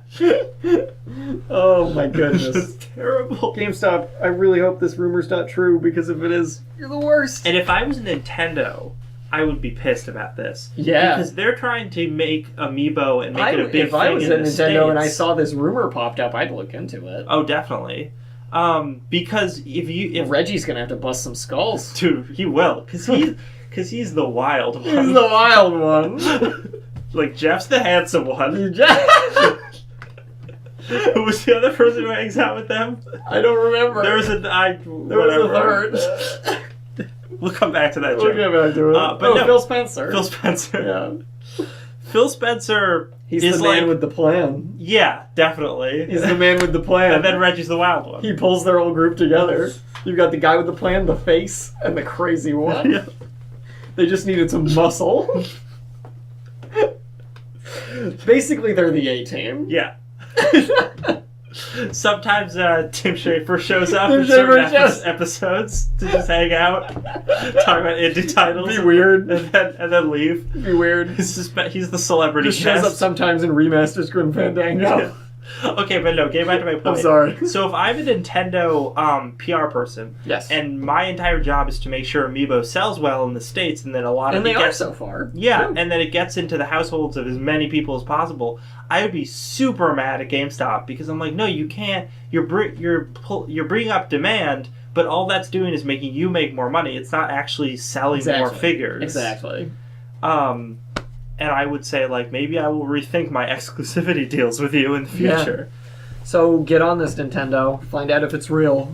Oh my goodness. It's terrible. GameStop, I really hope this rumor's not true, because if it is, you're the worst. And if I was Nintendo, I would be pissed about this. Yeah. Because they're trying to make Amiibo and make it a big thing. If I was at Nintendo States. and I saw this rumor popped up, I'd look into it. Oh, definitely. Because if Reggie's gonna have to bust some skulls. Dude, he will. Because Because he's the wild one. He's the wild one. Like, Jeff's the handsome one. Who was the other person who hangs out with them? I don't remember. There was a third. We'll come back to that joke. We'll get back to it. But no, Phil Spencer. Phil Spencer. Yeah. Phil Spencer He's is the man with the plan. Yeah, definitely. He's the man with the plan. And then Reggie's the wild one. He pulls their whole group together. You've got the guy with the plan, the face, and the crazy one. Yeah. They just needed some muscle. Basically, they're the A-team. Yeah. Sometimes Tim Schafer shows up in certain episodes to just hang out, talk about indie titles. Be weird. And then leave. Be weird. He's the celebrity Just shows guest. up sometimes in Remasters Grim Fandango. Yeah. Okay, but no, getting back to my point. I'm sorry. So if I'm a Nintendo PR person, yes, and my entire job is to make sure Amiibo sells well in the States, and then a lot of and they are so far. Yeah, True. and then it gets into the households of as many people as possible. I would be super mad at GameStop because I'm like, no, you can't. You're bringing up demand, but all that's doing is making you make more money. It's not actually selling more figures. Exactly. And I would say, like, maybe I will rethink my exclusivity deals with you in the future. Yeah. So get on this, Nintendo. Find out if it's real.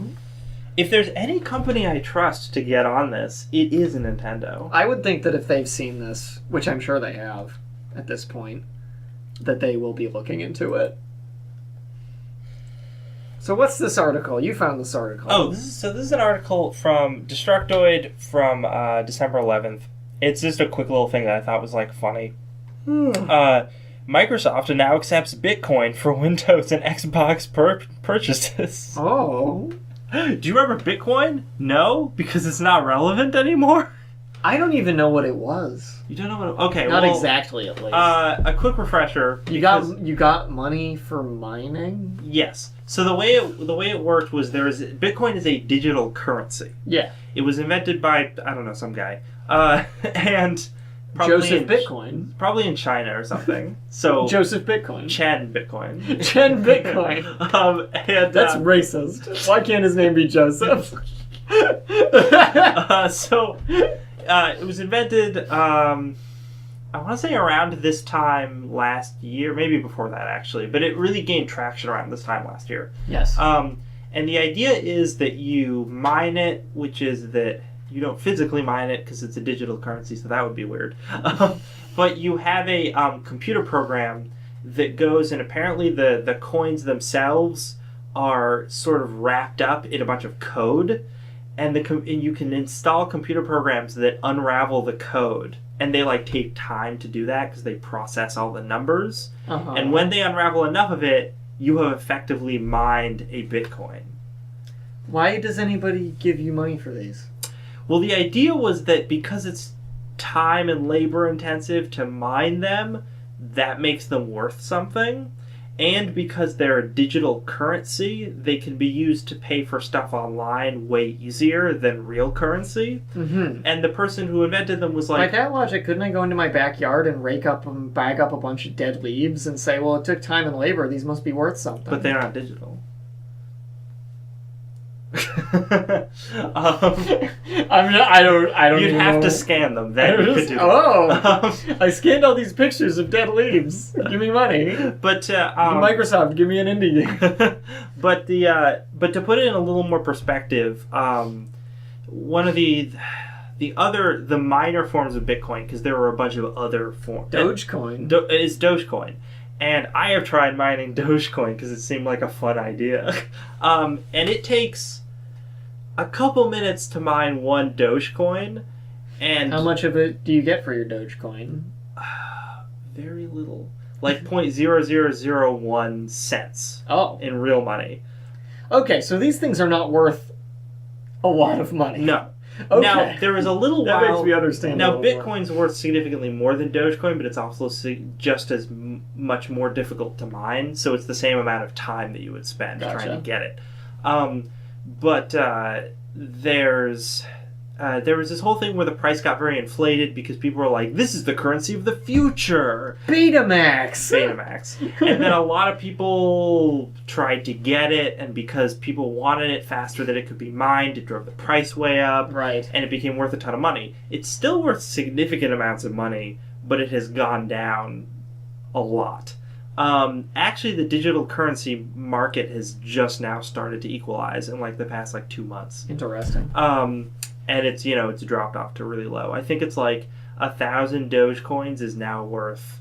If there's any company I trust to get on this, it is Nintendo. I would think that if they've seen this, which I'm sure they have at this point, that they will be looking into it. So what's this article? You found this article. Oh, this is an article from Destructoid from December 11th. It's just a quick little thing that I thought was, like, funny. Microsoft now accepts Bitcoin for Windows and Xbox purchases. Oh. Do you remember Bitcoin? No? Because it's not relevant anymore? I don't even know what it was. You don't know what it... Okay, Not exactly, at least. A quick refresher. You got money for mining? Yes. So the way it worked was Bitcoin is a digital currency. Yeah. It was invented by, I don't know, some guy. And Joseph Bitcoin. Probably in China or something. So Joseph Bitcoin. Chen Bitcoin. Chen Bitcoin. And that's racist. Why can't his name be Joseph? It was invented, I want to say around this time last year, maybe before that actually, but it really gained traction around this time last year. Yes. And the idea is that you mine it, which is that you don't physically mine it because it's a digital currency, so that would be weird. But you have a computer program that goes, and apparently the coins themselves are sort of wrapped up in a bunch of code, and you can install computer programs that unravel the code, and they take time to do that because they process all the numbers. Uh-huh. And when they unravel enough of it, you have effectively mined a Bitcoin. Why does anybody give you money for these? Well, the idea was that because it's time and labor intensive to mine them, that makes them worth something. And because they're a digital currency, they can be used to pay for stuff online way easier than real currency. Mm-hmm. And the person who invented them was like... By that logic, couldn't I go into my backyard and bag up a bunch of dead leaves and say, well, it took time and labor, these must be worth something? But they're not digital. I don't. You'd even have know. to scan them. Then you could do I scanned all these pictures of dead leaves. Give me money. But Microsoft, give me an indie game. but to put it in a little more perspective, one of the minor forms of Bitcoin, because there were a bunch of other forms. Dogecoin is Dogecoin. And I have tried mining Dogecoin because it seemed like a fun idea. And it takes a couple minutes to mine one Dogecoin. And how much of it do you get for your Dogecoin? Very little. Like 0.0001 cents. Oh. In real money. Okay, so these things are not worth a lot of money. No. Okay. Now, there was a little while... That makes me understand. Now, Bitcoin's worth significantly more than Dogecoin, but it's also just as much more difficult to mine, so it's the same amount of time that you would spend trying to get it. But there's... there was this whole thing where the price got very inflated because people were like, this is the currency of the future. Betamax. And then a lot of people tried to get it, and because people wanted it faster than it could be mined, it drove the price way up. Right. And it became worth a ton of money. It's still worth significant amounts of money, but it has gone down a lot. Actually, the digital currency market has just now started to equalize in like the past 2 months. Interesting. And it's it's dropped off to really low. I think it's like 1,000 Dogecoins is now worth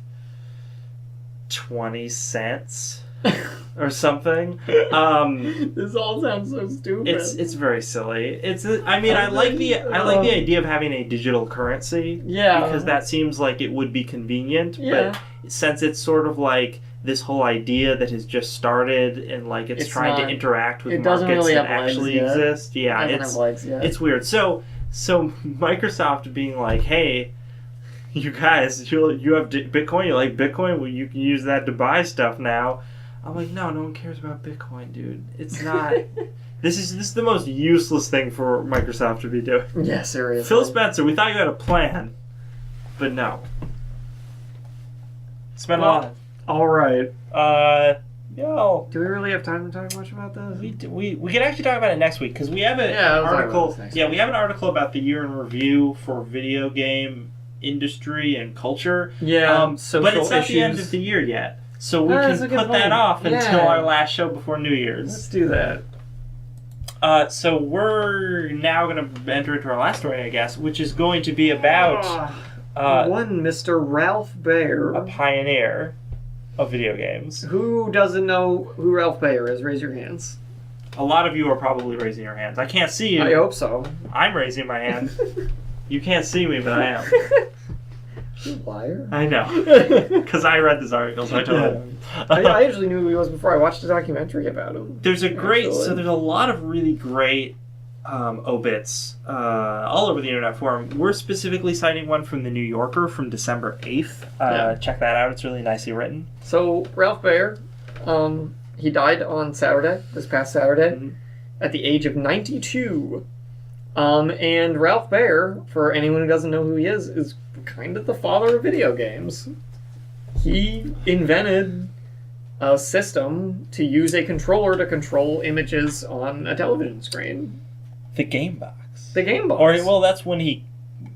20 cents or something. This all sounds so stupid. It's very silly. I like the idea of having a digital currency. Yeah. Because that seems like it would be convenient. Yeah. But since it's sort of like this whole idea that has just started and it's trying to interact with markets really that actually exist. Yeah, it's weird. So Microsoft being like, hey, you guys, you have Bitcoin, you like Bitcoin, well, you can use that to buy stuff now. I'm like, no one cares about Bitcoin, dude. It's not. This is the most useless thing for Microsoft to be doing. Yeah, seriously. Phil Spencer, we thought you had a plan, but no. Spend a lot. All right. No. Do we really have time to talk much about this? We can actually talk about it next week because we have an article. We have an article about the year in review for video game industry and culture. Yeah. but it's not issues. The end of the year yet, so we can put that off until our last show before New Year's. Let's do that. So we're now going to enter into our last story, I guess, which is going to be about one Mr. Ralph Baer, a pioneer of video games. Who doesn't know who Ralph Baer is? Raise your hands. A lot of you are probably raising your hands. I can't see you. I hope so. I'm raising my hand. You can't see me, but I am. You liar. I know. Because I read this article, so I told him. I actually knew who he was before I watched a documentary about him. There's a lot of really great obits all over the internet forum. We're specifically citing one from the New Yorker from December 8th. Check that out. It's really nicely written. So, Ralph Baer, he died on Saturday, this past Saturday, at the age of 92. And Ralph Baer, for anyone who doesn't know who he is kind of the father of video games. He invented a system to use a controller to control images on a television screen. The Game Box. The Game Box. That's when he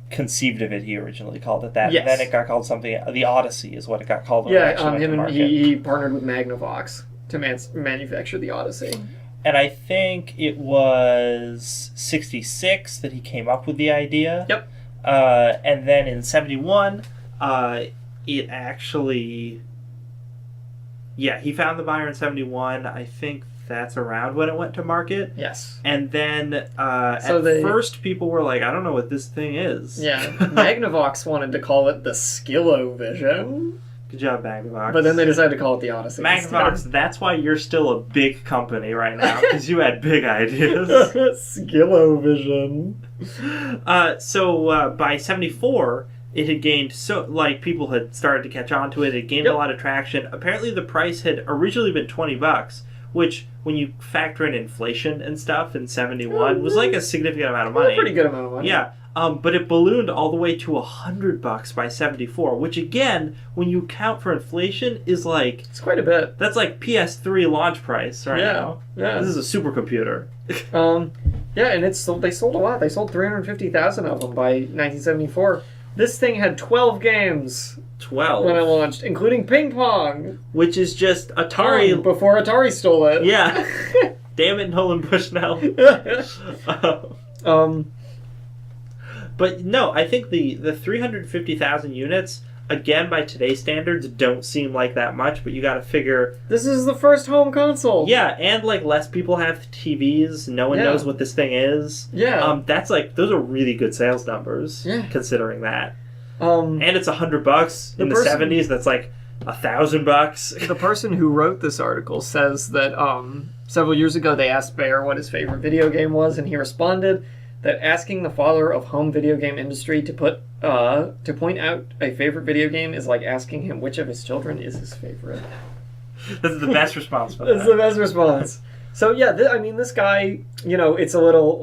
conceived of it. He originally called it that. Yes. Then it got called something. The Odyssey is what it got called. He partnered with Magnavox to manufacture the Odyssey. And I think it was 1966 that he came up with the idea. Yep. And then in 1971, it actually... Yeah, he found the buyer in 1971. I think that's around when it went to market. Yes. And then first people were like, I don't know what this thing is. Yeah. Magnavox wanted to call it the Skillo-Vision. Good job, Magnavox. But then they decided to call it the Odyssey. Magnavox, that's why you're still a big company right now, because you had big ideas. Skillo-Vision. So by 1974, it had gained people had started to catch on to it. It gained a lot of traction. Apparently, the price had originally been $20, which, when you factor in inflation and stuff in 1971, was like a significant amount of money. A pretty good amount of money. Yeah. But it ballooned all the way to $100 by 1974, which again, when you account for inflation, is like... It's quite a bit. That's like PS3 launch price right now. Yeah. This is a supercomputer. Yeah, and they sold a lot. They sold 350,000 of them by 1974. This thing had 12 games. 12? When it launched, including Ping Pong. Which is just Atari... Before Atari stole it. Yeah. Damn it, Nolan Bushnell. But no, I think the 350,000 units, again, by today's standards, don't seem like that much, but you gotta figure... This is the first home console! Yeah, and less people have TVs, no one knows what this thing is. Yeah. Those are really good sales numbers, considering that. And it's $100 in the 70s, that's $1,000. The person who wrote this article says that several years ago they asked Baer what his favorite video game was, and he responded that asking the father of home video game industry to point out a favorite video game is like asking him which of his children is his favorite. This is the best response for that. That's the best response. So yeah, this guy, it's a little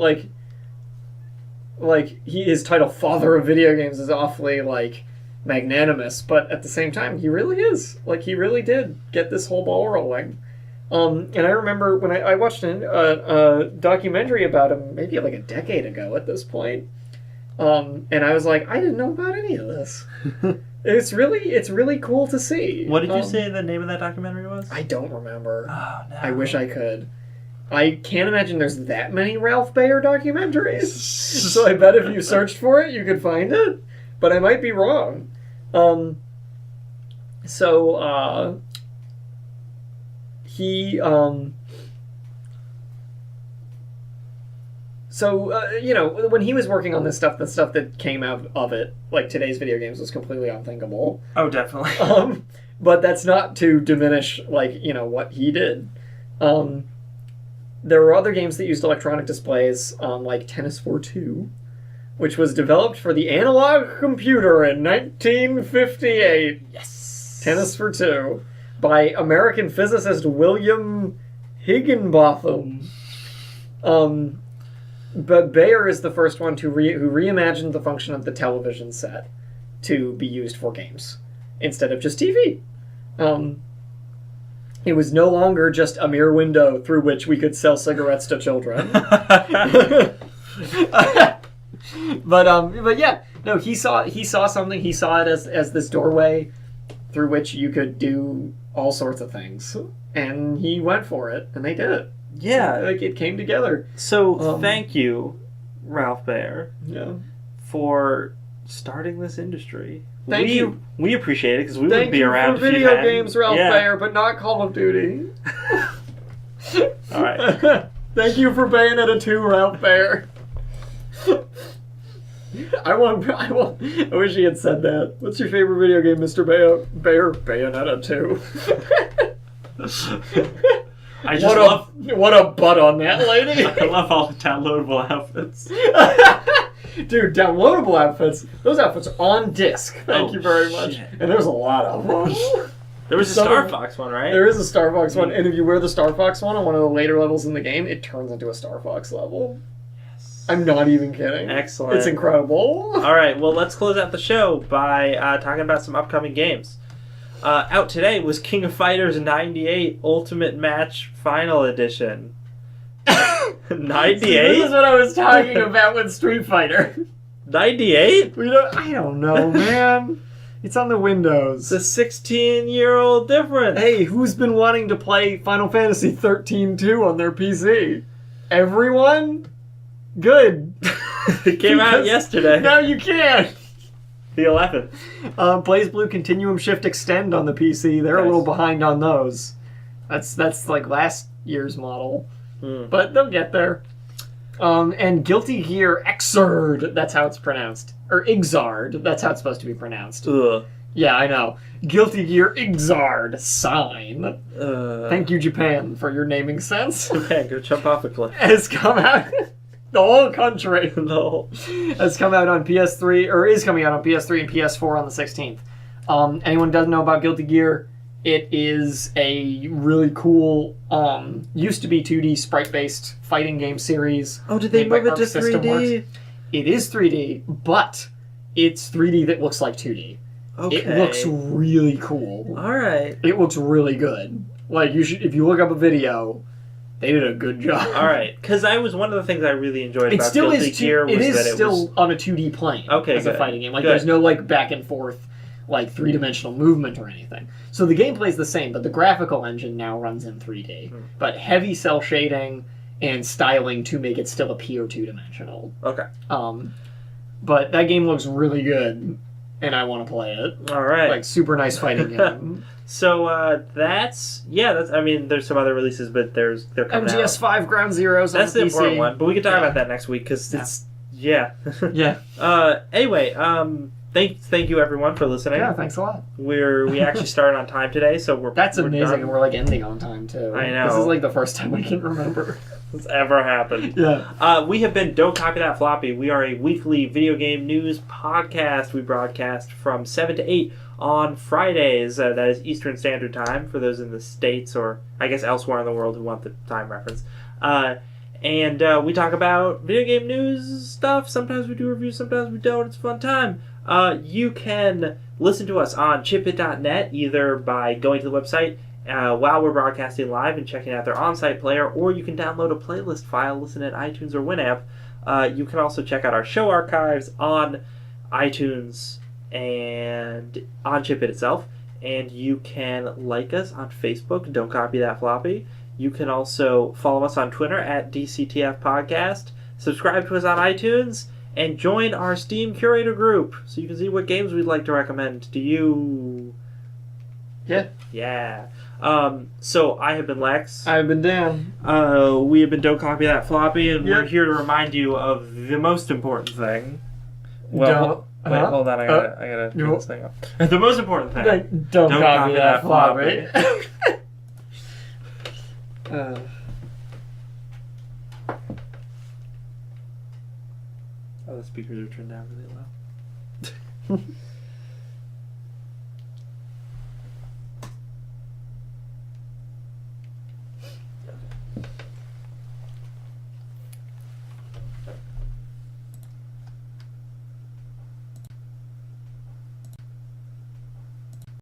like, his title, Father of Video Games, is awfully, like, magnanimous, but at the same time, he really is. Like, he really did get this whole ball rolling. And I remember when I watched a documentary about him, maybe like a decade ago at this point, and I was like, I didn't know about any of this. It's really cool to see. What did you say the name of that documentary was? I don't remember. Oh, no. I wish I could. I can't imagine there's that many Ralph Baer documentaries. So I bet if you searched for it, you could find it. But I might be wrong. He, you know, when he was working on this stuff, the stuff that came out of it, like today's video games, was completely unthinkable. Oh, definitely. But that's not to diminish, like, you know, what he did. There were other games that used electronic displays, like Tennis for Two, which was developed for the analog computer in 1958. Yes! Tennis for Two, by American physicist William Higginbotham. But Bayer is the first one who reimagined the function of the television set to be used for games instead of just TV. It was no longer just a mere window through which we could sell cigarettes to children. But yeah, no, he saw something. He saw it as this doorway through which you could do all sorts of things, and he went for it, and they did it. Yeah, like it came together. So thank you, Ralph Baer, yeah, for starting this industry. Thank you. We appreciate it because we wouldn't be around for if you video hadn't. games, Ralph Baer, but not Call of Duty. All right. Thank you for Bayonetta 2, Ralph Baer. I wish he had said that. What's your favorite video game, Mr. Baer? Bayonetta 2. What a butt on that lady. I love all the downloadable outfits. Dude, downloadable outfits. Those outfits are on disc. Thank you very much. Shit. And there's a lot of them. There was a Star Fox one, right? There is a Star Fox one, and if you wear the Star Fox one on one of the later levels in the game, it turns into a Star Fox level. Yes. I'm not even kidding. Excellent. It's incredible. All right, well, let's close out the show by talking about some upcoming games. Out today was King of Fighters 98 Ultimate Match Final Edition. 98? This is what I was talking about with Street Fighter. 98? I don't know, man. It's on the Windows. It's a 16-year-old difference. Hey, who's been wanting to play Final Fantasy 13-2 on their PC? Everyone? Good. It came out yesterday. Now you can. The 11th. BlazBlue Continuum Shift Extend on the PC. They're a little behind on those. That's like last year's model. But they'll get there. And Guilty Gear Xrd, that's how it's pronounced. Or Xrd, that's how it's supposed to be pronounced. Ugh. Yeah, I know. Guilty Gear Xrd sign. Thank you, Japan, for your naming sense. Japan, go jump off a cliff. Has come out... The whole country has come out on PS3, or is coming out on PS3 and PS4 on the 16th. Anyone who doesn't know about Guilty Gear, it is a really cool, used to be 2D sprite-based fighting game series. Oh, did they move it to 3D? It is 3D, but it's 3D that looks like 2D. Okay. It looks really cool. Alright. It looks really good. Like, if you look up a video... They did a good job. All right, because one of the things I really enjoyed about Guilty Gear was that it was... It is still on a 2D plane as a fighting game. Like, there's no, like, back and forth, like, three-dimensional movement or anything. So the gameplay's the same, but the graphical engine now runs in 3D. But heavy cell shading and styling to make it still appear two-dimensional. Okay. But that game looks really good, and I want to play it. All right. Like, super nice fighting game. So that's I mean, there's some other releases, but they're coming out. MGS5 Ground Zeroes on That's the PC. important one, but we can talk about that next week because it's yeah. Anyway, thank you everyone for listening. Yeah, thanks a lot. We actually started on time today, so we're amazing, done. and we're like ending on time too. I know. This is like the first time I can remember this ever happened. Yeah. We have been Don't Copy That Floppy. We are a weekly video game news podcast. We broadcast from 7 to 8 on Fridays. That is Eastern Standard Time for those in the States or I guess elsewhere in the world who want the time reference. And we talk about video game news stuff. Sometimes we do reviews, sometimes we don't. It's a fun time. You can listen to us on chipit.net either by going to the website while we're broadcasting live and checking out their on-site player, or you can download a playlist file, listen at iTunes or Winamp. You can also check out our show archives on iTunes and on Chipit itself. And you can like us on Facebook. Don't copy that, Floppy. You can also follow us on Twitter at DCTF Podcast. Subscribe to us on iTunes. And join our Steam Curator group so you can see what games we'd like to recommend to you. Yeah. Yeah. So I have been Lex. I've been Dan. We have been Don't Copy That, Floppy, and Yep. we're here to remind you of the most important thing. Well, wait, hold on. I gotta turn this thing up. The most important thing. Don't copy that, Floppy. Oh, the speakers are turned down really low.